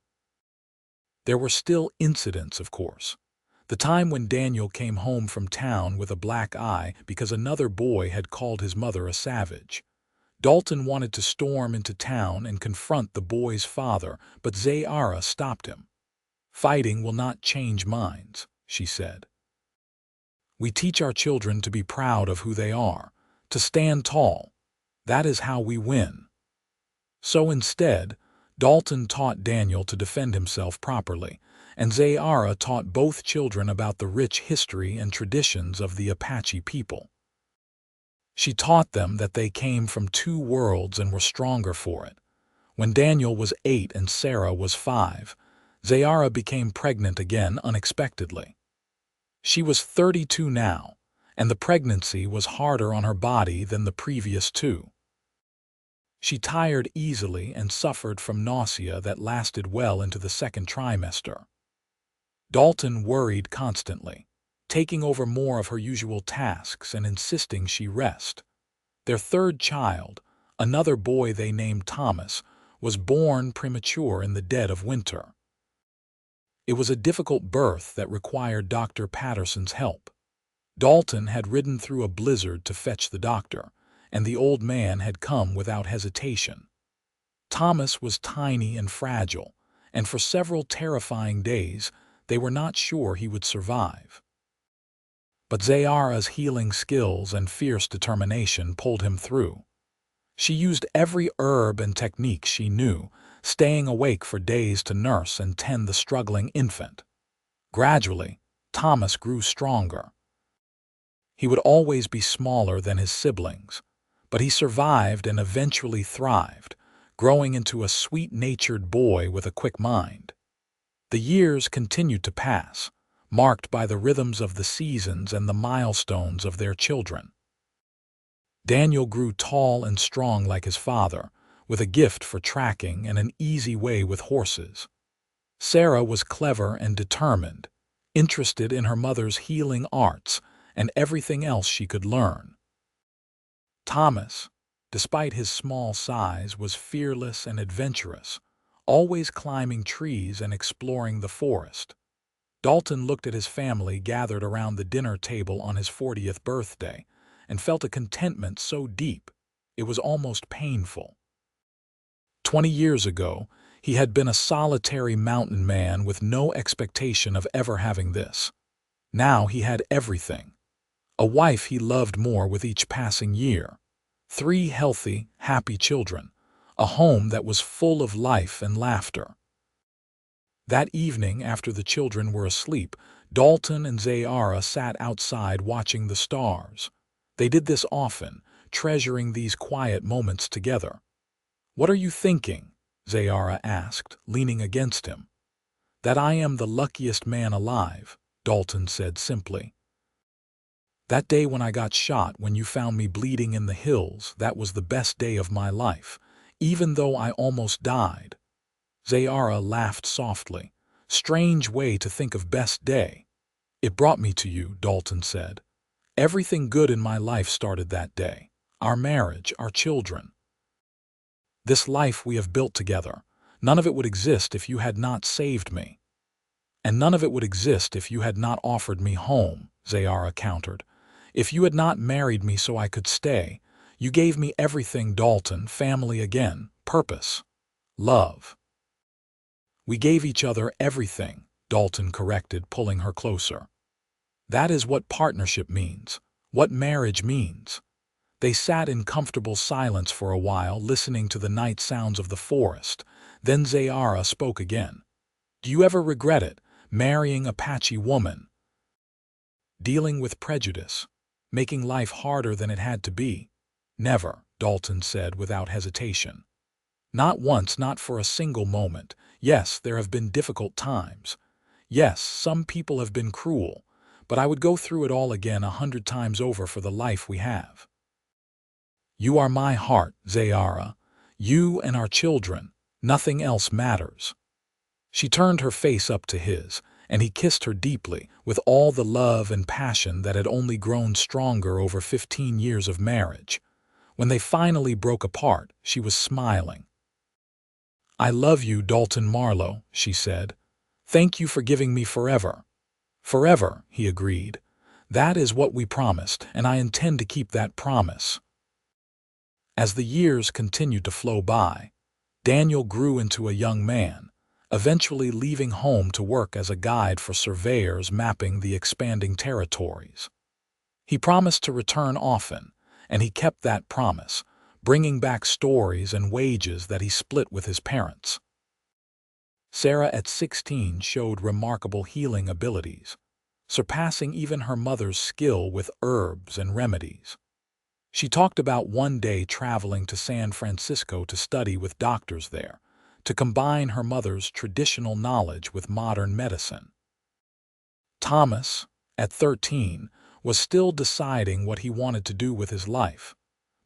There were still incidents, of course. The time when Daniel came home from town with a black eye because another boy had called his mother a savage. Dalton wanted to storm into town and confront the boy's father, but Zayara stopped him. "Fighting will not change minds," she said. "We teach our children to be proud of who they are, to stand tall. That is how we win." So instead, Dalton taught Daniel to defend himself properly, and Zayara taught both children about the rich history and traditions of the Apache people. She taught them that they came from two worlds and were stronger for it. When Daniel was 8 and Sarah was 5, Zayara became pregnant again unexpectedly. She was 32 now, and the pregnancy was harder on her body than the previous two. She tired easily and suffered from nausea that lasted well into the second trimester. Dalton worried constantly, taking over more of her usual tasks and insisting she rest. Their third child, another boy they named Thomas, was born premature in the dead of winter. It was a difficult birth that required Dr. Patterson's help. Dalton had ridden through a blizzard to fetch the doctor, and the old man had come without hesitation. Thomas was tiny and fragile, and for several terrifying days they were not sure he would survive. But Zayara's healing skills and fierce determination pulled him through. She used every herb and technique she knew, staying awake for days to nurse and tend the struggling infant. Gradually, Thomas grew stronger. He would always be smaller than his siblings, but he survived and eventually thrived, growing into a sweet-natured boy with a quick mind. The years continued to pass, marked by the rhythms of the seasons and the milestones of their children. Daniel grew tall and strong like his father, with a gift for tracking and an easy way with horses. Sarah was clever and determined, interested in her mother's healing arts and everything else she could learn. Thomas, despite his small size, was fearless and adventurous, always climbing trees and exploring the forest. Dalton looked at his family gathered around the dinner table on his 40th birthday and felt a contentment so deep it was almost painful. 20 years ago, he had been a solitary mountain man with no expectation of ever having this. Now he had everything. A wife he loved more with each passing year, 3 healthy, happy children, a home that was full of life and laughter. That evening, after the children were asleep, Dalton and Zayara sat outside watching the stars. They did this often, treasuring these quiet moments together. "What are you thinking?" Zayara asked, leaning against him. "That I am the luckiest man alive," Dalton said simply. "That day when I got shot, when you found me bleeding in the hills, that was the best day of my life, even though I almost died." Zayara laughed softly. "Strange way to think of best day." "It brought me to you," Dalton said. "Everything good in my life started that day. Our marriage, our children. This life we have built together. None of it would exist if you had not saved me." "And none of it would exist if you had not offered me home," Zayara countered. "If you had not married me so I could stay, you gave me everything, Dalton, family again, purpose, love." "We gave each other everything," Dalton corrected, pulling her closer. "That is what partnership means, what marriage means." They sat in comfortable silence for a while, listening to the night sounds of the forest. Then Zayara spoke again. "Do you ever regret it, marrying Apache woman?" "Dealing with prejudice," making life harder than it had to be. Never, Dalton said without hesitation. Not once, not for a single moment. Yes, there have been difficult times. Yes, some people have been cruel, but I would go through it all again 100 times over for the life we have. You are my heart, Zayara. You and our children. Nothing else matters. She turned her face up to his, and he kissed her deeply, with all the love and passion that had only grown stronger over 15 years of marriage. When they finally broke apart, she was smiling. I love you, Dalton Marlowe, she said. Thank you for giving me forever. Forever, he agreed. That is what we promised, and I intend to keep that promise. As the years continued to flow by, Daniel grew into a young man, eventually leaving home to work as a guide for surveyors mapping the expanding territories. He promised to return often, and he kept that promise, bringing back stories and wages that he split with his parents. Sarah at 16 showed remarkable healing abilities, surpassing even her mother's skill with herbs and remedies. She talked about one day traveling to San Francisco to study with doctors there, to combine her mother's traditional knowledge with modern medicine. Thomas, at 13, was still deciding what he wanted to do with his life,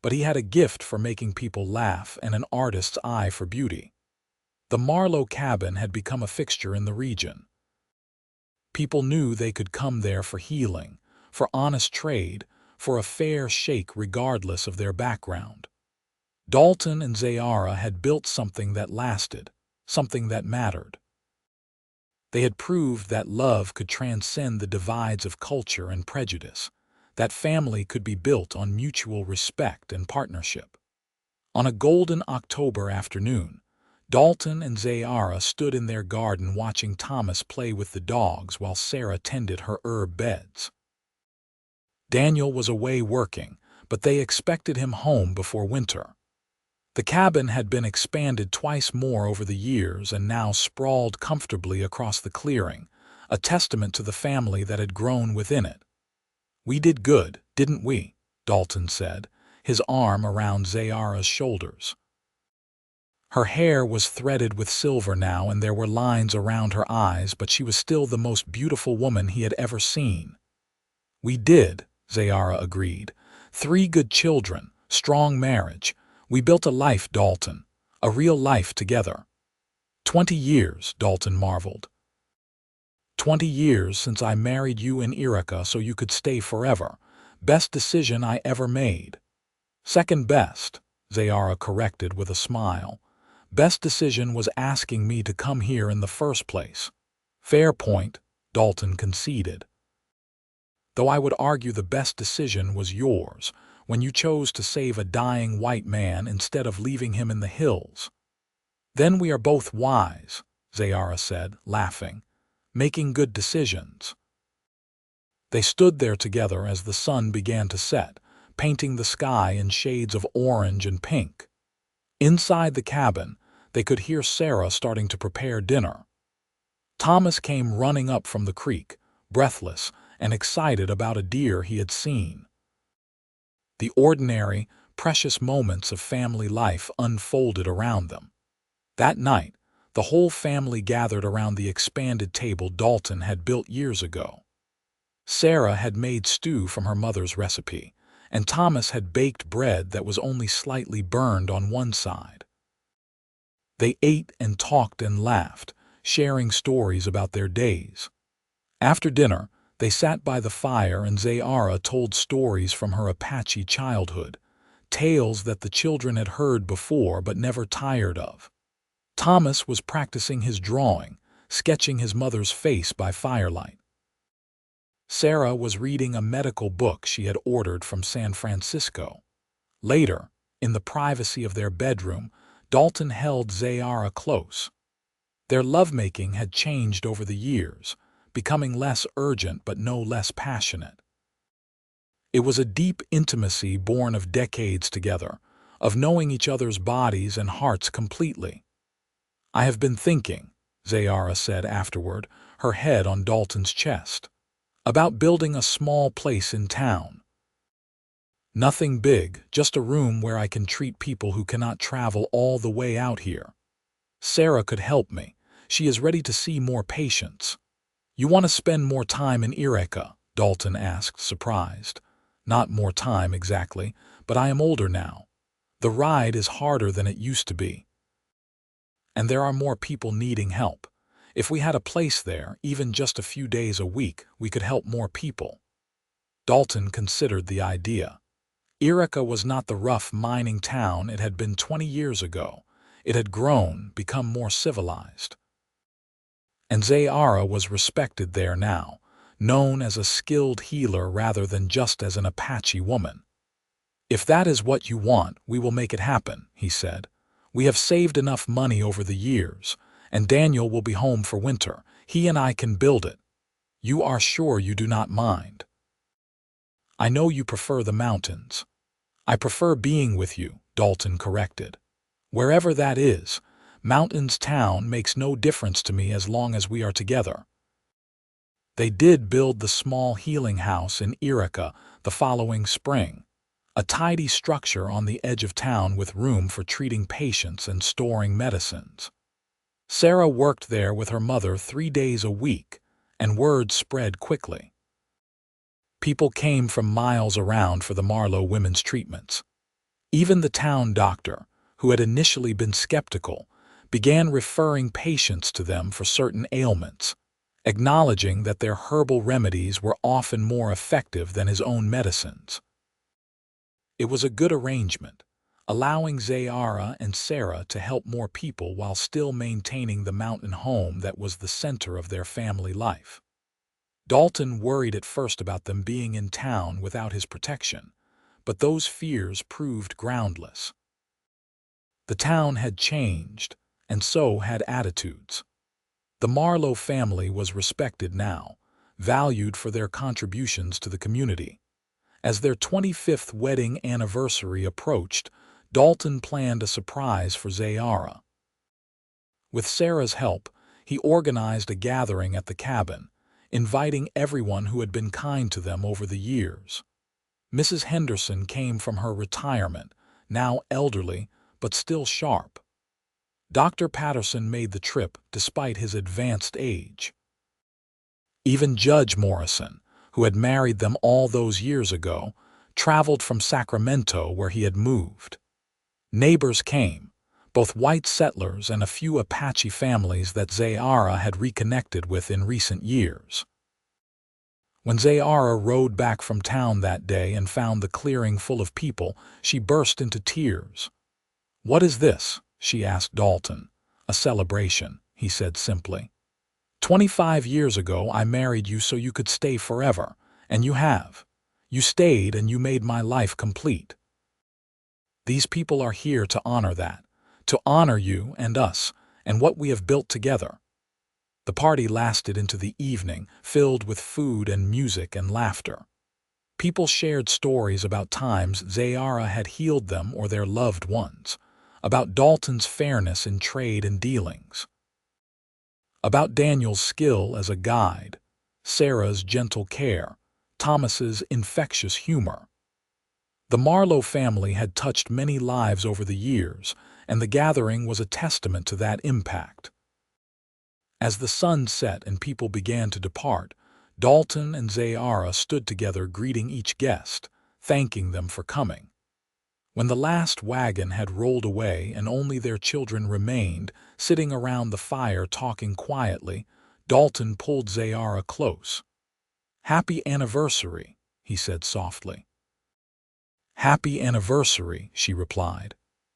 but he had a gift for making people laugh and an artist's eye for beauty. The Marlowe cabin had become a fixture in the region. People knew they could come there for healing, for honest trade, for a fair shake regardless of their background. Dalton and Zayara had built something that lasted, something that mattered. They had proved that love could transcend the divides of culture and prejudice, that family could be built on mutual respect and partnership. On a golden October afternoon, Dalton and Zayara stood in their garden watching Thomas play with the dogs while Sarah tended her herb beds. Daniel was away working, but they expected him home before winter. The cabin had been expanded twice more over the years and now sprawled comfortably across the clearing, a testament to the family that had grown within it. We did good, didn't we? Dalton said, his arm around Zayara's shoulders. Her hair was threaded with silver now and there were lines around her eyes, but she was still the most beautiful woman he had ever seen. We did, Zayara agreed. 3 good children, strong marriage. We built a life, Dalton, a real life together. 20 years, Dalton marveled. 20 years since I married you in Erica so you could stay forever. Best decision I ever made. Second best, Zayara corrected with a smile. Best decision was asking me to come here in the first place. Fair point, Dalton conceded. Though I would argue the best decision was yours, when you chose to save a dying white man instead of leaving him in the hills. Then we are both wise, Zayara said, laughing, making good decisions. They stood there together as the sun began to set, painting the sky in shades of orange and pink. Inside the cabin, they could hear Sarah starting to prepare dinner. Thomas came running up from the creek, breathless and excited about a deer he had seen. The ordinary, precious moments of family life unfolded around them. That night, the whole family gathered around the expanded table Dalton had built years ago. Sarah had made stew from her mother's recipe, and Thomas had baked bread that was only slightly burned on one side. They ate and talked and laughed, sharing stories about their days. After dinner, they sat by the fire and Zayara told stories from her Apache childhood, tales that the children had heard before but never tired of. Thomas was practicing his drawing, sketching his mother's face by firelight. Sarah was reading a medical book she had ordered from San Francisco. Later, in the privacy of their bedroom, Dalton held Zayara close. Their lovemaking had changed over the years, becoming less urgent but no less passionate. It was a deep intimacy born of decades together, of knowing each other's bodies and hearts completely. I have been thinking, Zayara said afterward, her head on Dalton's chest, about building a small place in town. Nothing big, just a room where I can treat people who cannot travel all the way out here. Sarah could help me. She is ready to see more patients. You want to spend more time in Eureka? Dalton asked, surprised. Not more time exactly, but I am older now. The ride is harder than it used to be. And there are more people needing help. If we had a place there, even just a few days a week, we could help more people. Dalton considered the idea. Eureka was not the rough mining town it had been 20 years ago. It had grown, become more civilized. And Zayara was respected there now, known as a skilled healer rather than just as an Apache woman. If that is what you want, we will make it happen, he said. We have saved enough money over the years, and Daniel will be home for winter. He and I can build it. You are sure you do not mind? I know you prefer the mountains. I prefer being with you, Dalton corrected. Wherever that is, Mountains Town makes no difference to me as long as we are together. They did build the small healing house in Eureka the following spring, a tidy structure on the edge of town with room for treating patients and storing medicines. Sarah worked there with her mother 3 days a week, and word spread quickly. People came from miles around for the Marlowe women's treatments. Even the town doctor, who had initially been skeptical, began referring patients to them for certain ailments, acknowledging that their herbal remedies were often more effective than his own medicines. It was a good arrangement, allowing Zayara and Sarah to help more people while still maintaining the mountain home that was the center of their family life. Dalton worried at first about them being in town without his protection, but those fears proved groundless. The town had changed, and so had attitudes. The Marlowe family was respected now, valued for their contributions to the community. As their 25th wedding anniversary approached, Dalton planned a surprise for Zayara. With Sarah's help, he organized a gathering at the cabin, inviting everyone who had been kind to them over the years. Mrs. Henderson came from her retirement, now elderly, but still sharp. Dr. Patterson made the trip despite his advanced age. Even Judge Morrison, who had married them all those years ago, traveled from Sacramento where he had moved. Neighbors came, both white settlers and a few Apache families that Zayara had reconnected with in recent years. When Zayara rode back from town that day and found the clearing full of people, she burst into tears. "What is this?" she asked Dalton. "A celebration," he said simply. 25 years ago I married you so you could stay forever, and you have. You stayed and you made my life complete. These people are here to honor that, to honor you and us, and what we have built together." The party lasted into the evening, filled with food and music and laughter. People shared stories about times Zayara had healed them or their loved ones, about Dalton's fairness in trade and dealings, about Daniel's skill as a guide, Sarah's gentle care, Thomas's infectious humor. The Marlowe family had touched many lives over the years, and the gathering was a testament to that impact. As the sun set and people began to depart, Dalton and Zayara stood together greeting each guest, thanking them for coming. When the last wagon had rolled away and only their children remained, sitting around the fire talking quietly, Dalton pulled Zayara close. "Happy anniversary," he said softly. "Happy anniversary," she replied.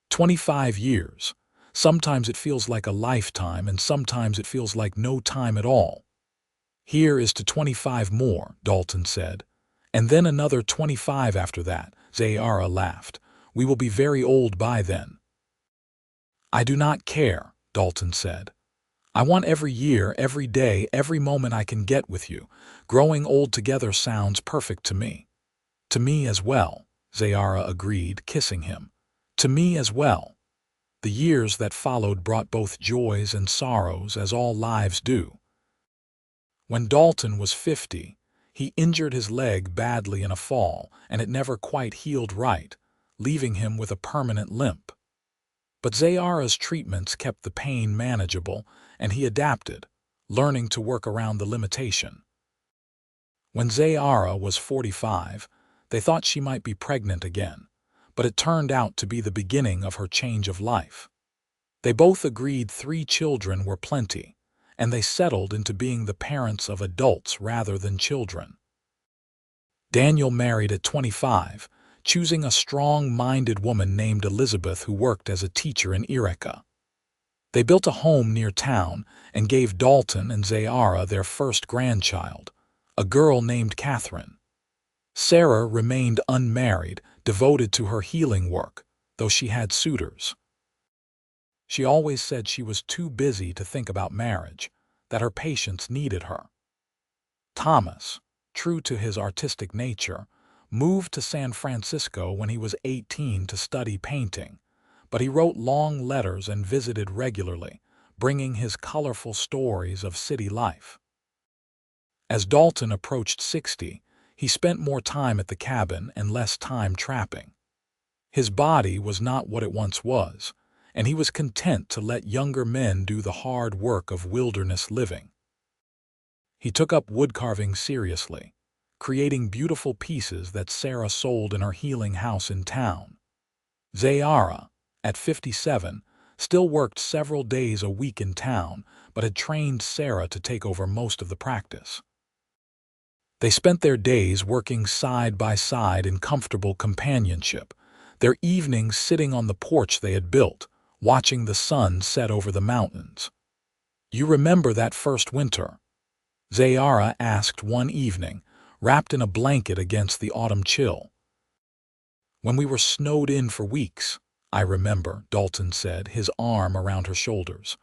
25 years. Sometimes it feels like a lifetime and sometimes it feels like no time at all. "Here is to 25 more," Dalton said. "And then another 25 after that," Zayara laughed. "We will be very old by then." "I do not care," Dalton said. "I want every year, every day, every moment I can get with you. Growing old together sounds perfect to me." "To me as well," Zayara agreed, kissing him. "To me as well." The years that followed brought both joys and sorrows, as all lives do. When Dalton was 50, He injured his leg badly in a fall, and it never quite healed right, leaving him with a permanent limp. But Zayara's treatments kept the pain manageable, and he adapted, learning to work around the limitation. When Zayara was 45, they thought she might be pregnant again, but it turned out to be the beginning of her change of life. They both agreed 3 children were plenty, and they settled into being the parents of adults rather than children. Daniel married at 25, choosing a strong-minded woman named Elizabeth who worked as a teacher in Eureka. They built a home near town and gave Dalton and Zayara their first grandchild, a girl named Catherine. Sarah remained unmarried, devoted to her healing work, though she had suitors. She always said she was too busy to think about marriage, that her patients needed her. Thomas, true to his artistic nature, moved to San Francisco when he was 18 to study painting, but he wrote long letters and visited regularly, bringing his colorful stories of city life. As Dalton approached 60, he spent more time at the cabin and less time trapping. His body was not what it once was, and he was content to let younger men do the hard work of wilderness living. He took up woodcarving seriously, creating beautiful pieces that Sarah sold in her healing house in town. Zayara, at 57, still worked several days a week in town, but had trained Sarah to take over most of the practice. They spent their days working side by side in comfortable companionship, their evenings sitting on the porch they had built, watching the sun set over the mountains. "You remember that first winter?" Zayara asked one evening, wrapped in a blanket against the autumn chill. "When we were snowed in for weeks, I remember," Dalton said, his arm around her shoulders.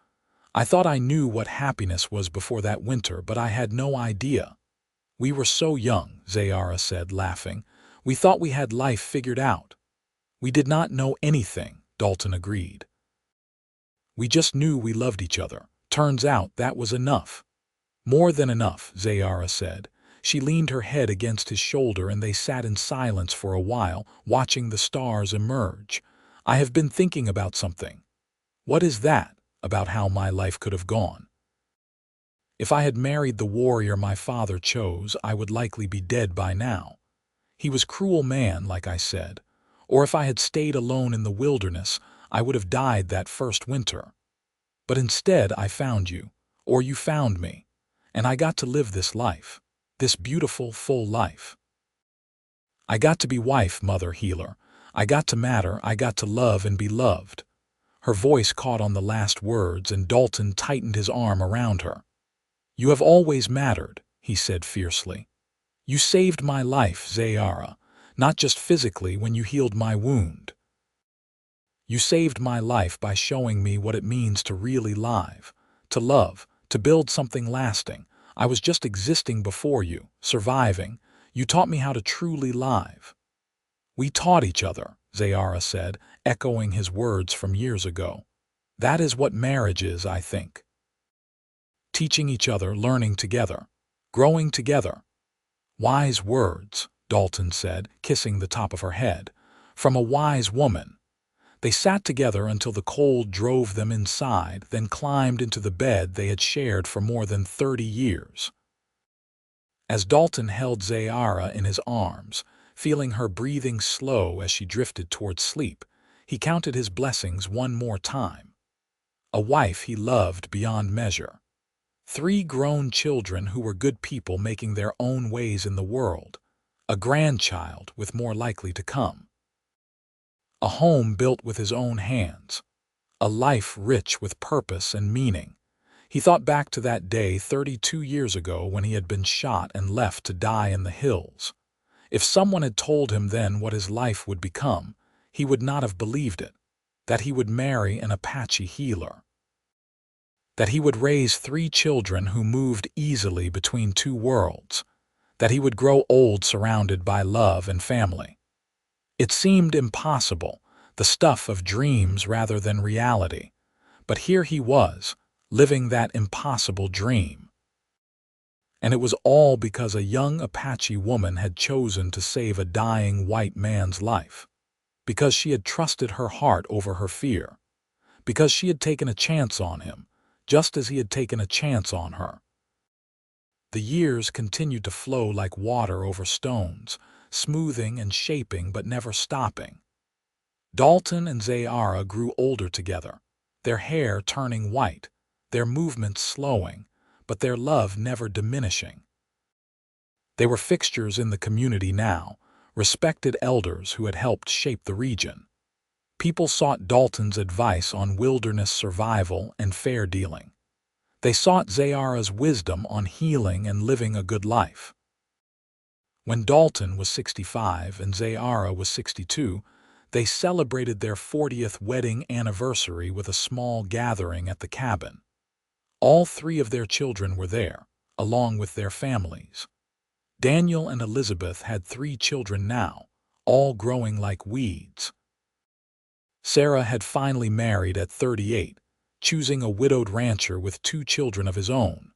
"I thought I knew what happiness was before that winter, but I had no idea." "We were so young," Zayara said, laughing. "We thought we had life figured out." "We did not know anything," Dalton agreed. "We just knew we loved each other. Turns out that was enough." "More than enough," Zayara said. She leaned her head against his shoulder and they sat in silence for a while, watching the stars emerge. "I have been thinking about something." "What is that?" "About how my life could have gone. If I had married the warrior my father chose, I would likely be dead by now. He was a cruel man, like I said. Or if I had stayed alone in the wilderness, I would have died that first winter. But instead I found you, or you found me, and I got to live this life, this beautiful, full life. I got to be wife, mother, healer. I got to matter, I got to love and be loved." Her voice caught on the last words, and Dalton tightened his arm around her. "You have always mattered," he said fiercely. "You saved my life, Zayara, not just physically when you healed my wound. You saved my life by showing me what it means to really live, to love, to build something lasting. I was just existing before you, surviving. You taught me how to truly live." "We taught each other," Zayara said, echoing his words from years ago. "That is what marriage is, I think. Teaching each other, learning together, growing together." "Wise words," Dalton said, kissing the top of her head. "From a wise woman." They sat together until the cold drove them inside, then climbed into the bed they had shared for more than 30 years. As Dalton held Zayara in his arms, feeling her breathing slow as she drifted toward sleep, he counted his blessings one more time. A wife he loved beyond measure. 3 grown children who were good people making their own ways in the world. A grandchild with more likely to come. A home built with his own hands. A life rich with purpose and meaning. He thought back to that day 32 years ago when he had been shot and left to die in the hills. If someone had told him then what his life would become, he would not have believed it. That he would marry an Apache healer. That he would raise 3 children who moved easily between 2 worlds. That he would grow old surrounded by love and family. It seemed impossible, the stuff of dreams rather than reality. But here he was, living that impossible dream. And it was all because a young Apache woman had chosen to save a dying white man's life. Because she had trusted her heart over her fear. Because she had taken a chance on him, just as he had taken a chance on her. The years continued to flow like water over stones, smoothing and shaping but never stopping. Dalton and Zayara grew older together, their hair turning white, their movements slowing, but their love never diminishing. They were fixtures in the community now, respected elders who had helped shape the region. People sought Dalton's advice on wilderness survival and fair dealing. They sought Zayara's wisdom on healing and living a good life. When Dalton was 65 and Zayara was 62, they celebrated their 40th wedding anniversary with a small gathering at the cabin. All three of their children were there, along with their families. Daniel and Elizabeth had 3 children now, all growing like weeds. Sarah had finally married at 38, choosing a widowed rancher with 2 children of his own.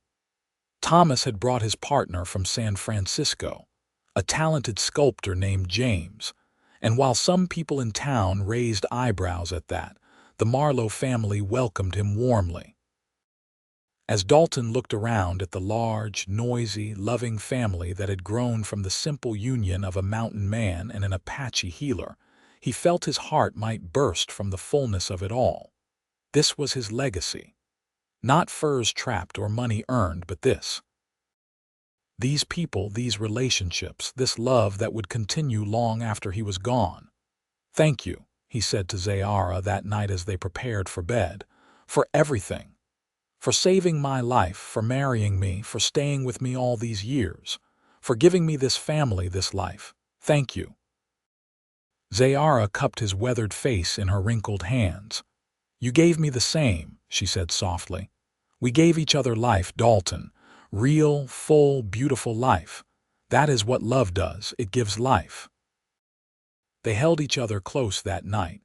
Thomas had brought his partner from San Francisco, a talented sculptor named James, and while some people in town raised eyebrows at that, the Marlowe family welcomed him warmly. As Dalton looked around at the large, noisy, loving family that had grown from the simple union of a mountain man and an Apache healer, he felt his heart might burst from the fullness of it all. This was his legacy. Not furs trapped or money earned, but this. These people, these relationships, this love that would continue long after he was gone. "Thank you," he said to Zayara that night as they prepared for bed, "for everything. For saving my life, for marrying me, for staying with me all these years, for giving me this family, this life. Thank you." Zayara cupped his weathered face in her wrinkled hands. "You gave me the same," she said softly. "We gave each other life, Dalton. Real, full, beautiful life. That is what love does. It gives life." They held each other close that night,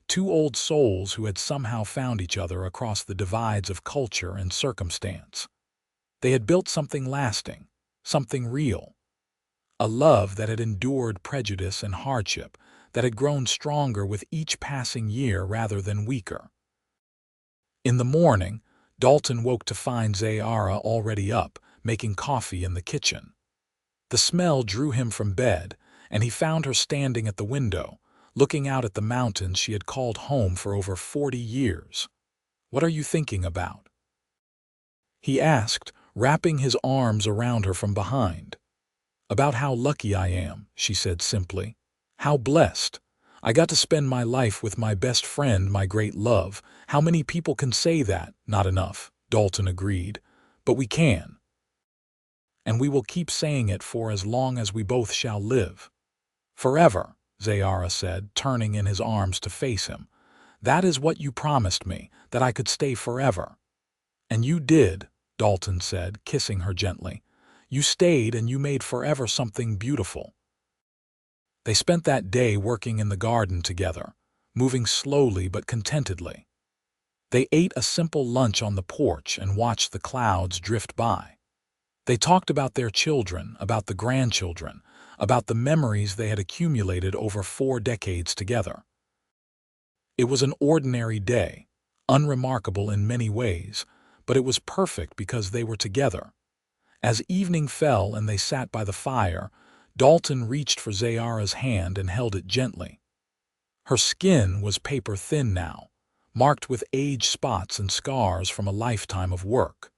2 old souls who had somehow found each other across the divides of culture and circumstance. They had built something lasting, something real. A love that had endured prejudice and hardship, that had grown stronger with each passing year rather than weaker. In the morning, Dalton woke to find Zayara already up, making coffee in the kitchen. The smell drew him from bed, and he found her standing at the window, looking out at the mountains she had called home for over 40 years. "What are you thinking about?" he asked, wrapping his arms around her from behind. "About how lucky I am," she said simply. "How blessed. I got to spend my life with my best friend, my great love. How many people can say that?" "Not enough," Dalton agreed. "But we can. And we will keep saying it for as long as we both shall live." "Forever," Zayara said, turning in his arms to face him. "That is what you promised me, that I could stay forever." "And you did," Dalton said, kissing her gently. "You stayed and you made forever something beautiful." They spent that day working in the garden together, moving slowly but contentedly. They ate a simple lunch on the porch and watched the clouds drift by. They talked about their children, about the grandchildren, about the memories they had accumulated over 4 decades together. It was an ordinary day, unremarkable in many ways, but it was perfect because they were together. As evening fell and they sat by the fire, Dalton reached for Zayara's hand and held it gently. Her skin was paper thin now, marked with age spots and scars from a lifetime of work.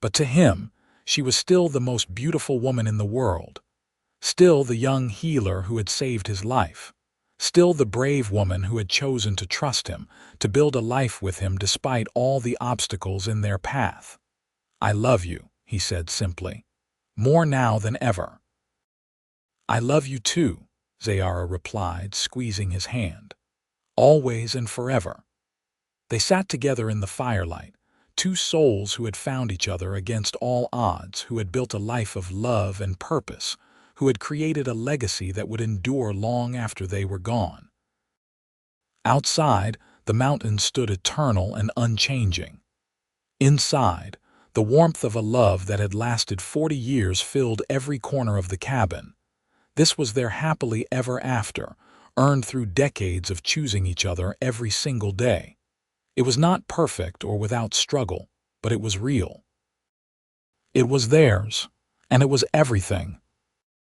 But to him, she was still the most beautiful woman in the world. Still the young healer who had saved his life. Still the brave woman who had chosen to trust him, to build a life with him despite all the obstacles in their path. "I love you," he said simply. "More now than ever." "I love you too," Zayara replied, squeezing his hand. "Always and forever." They sat together in the firelight, 2 souls who had found each other against all odds, who had built a life of love and purpose, who had created a legacy that would endure long after they were gone. Outside, the mountains stood eternal and unchanging. Inside, The warmth of a love that had lasted 40 years filled every corner of the cabin. This was their happily ever after, earned through decades of choosing each other every single day. It was not perfect or without struggle, but it was real. It was theirs, and it was everything.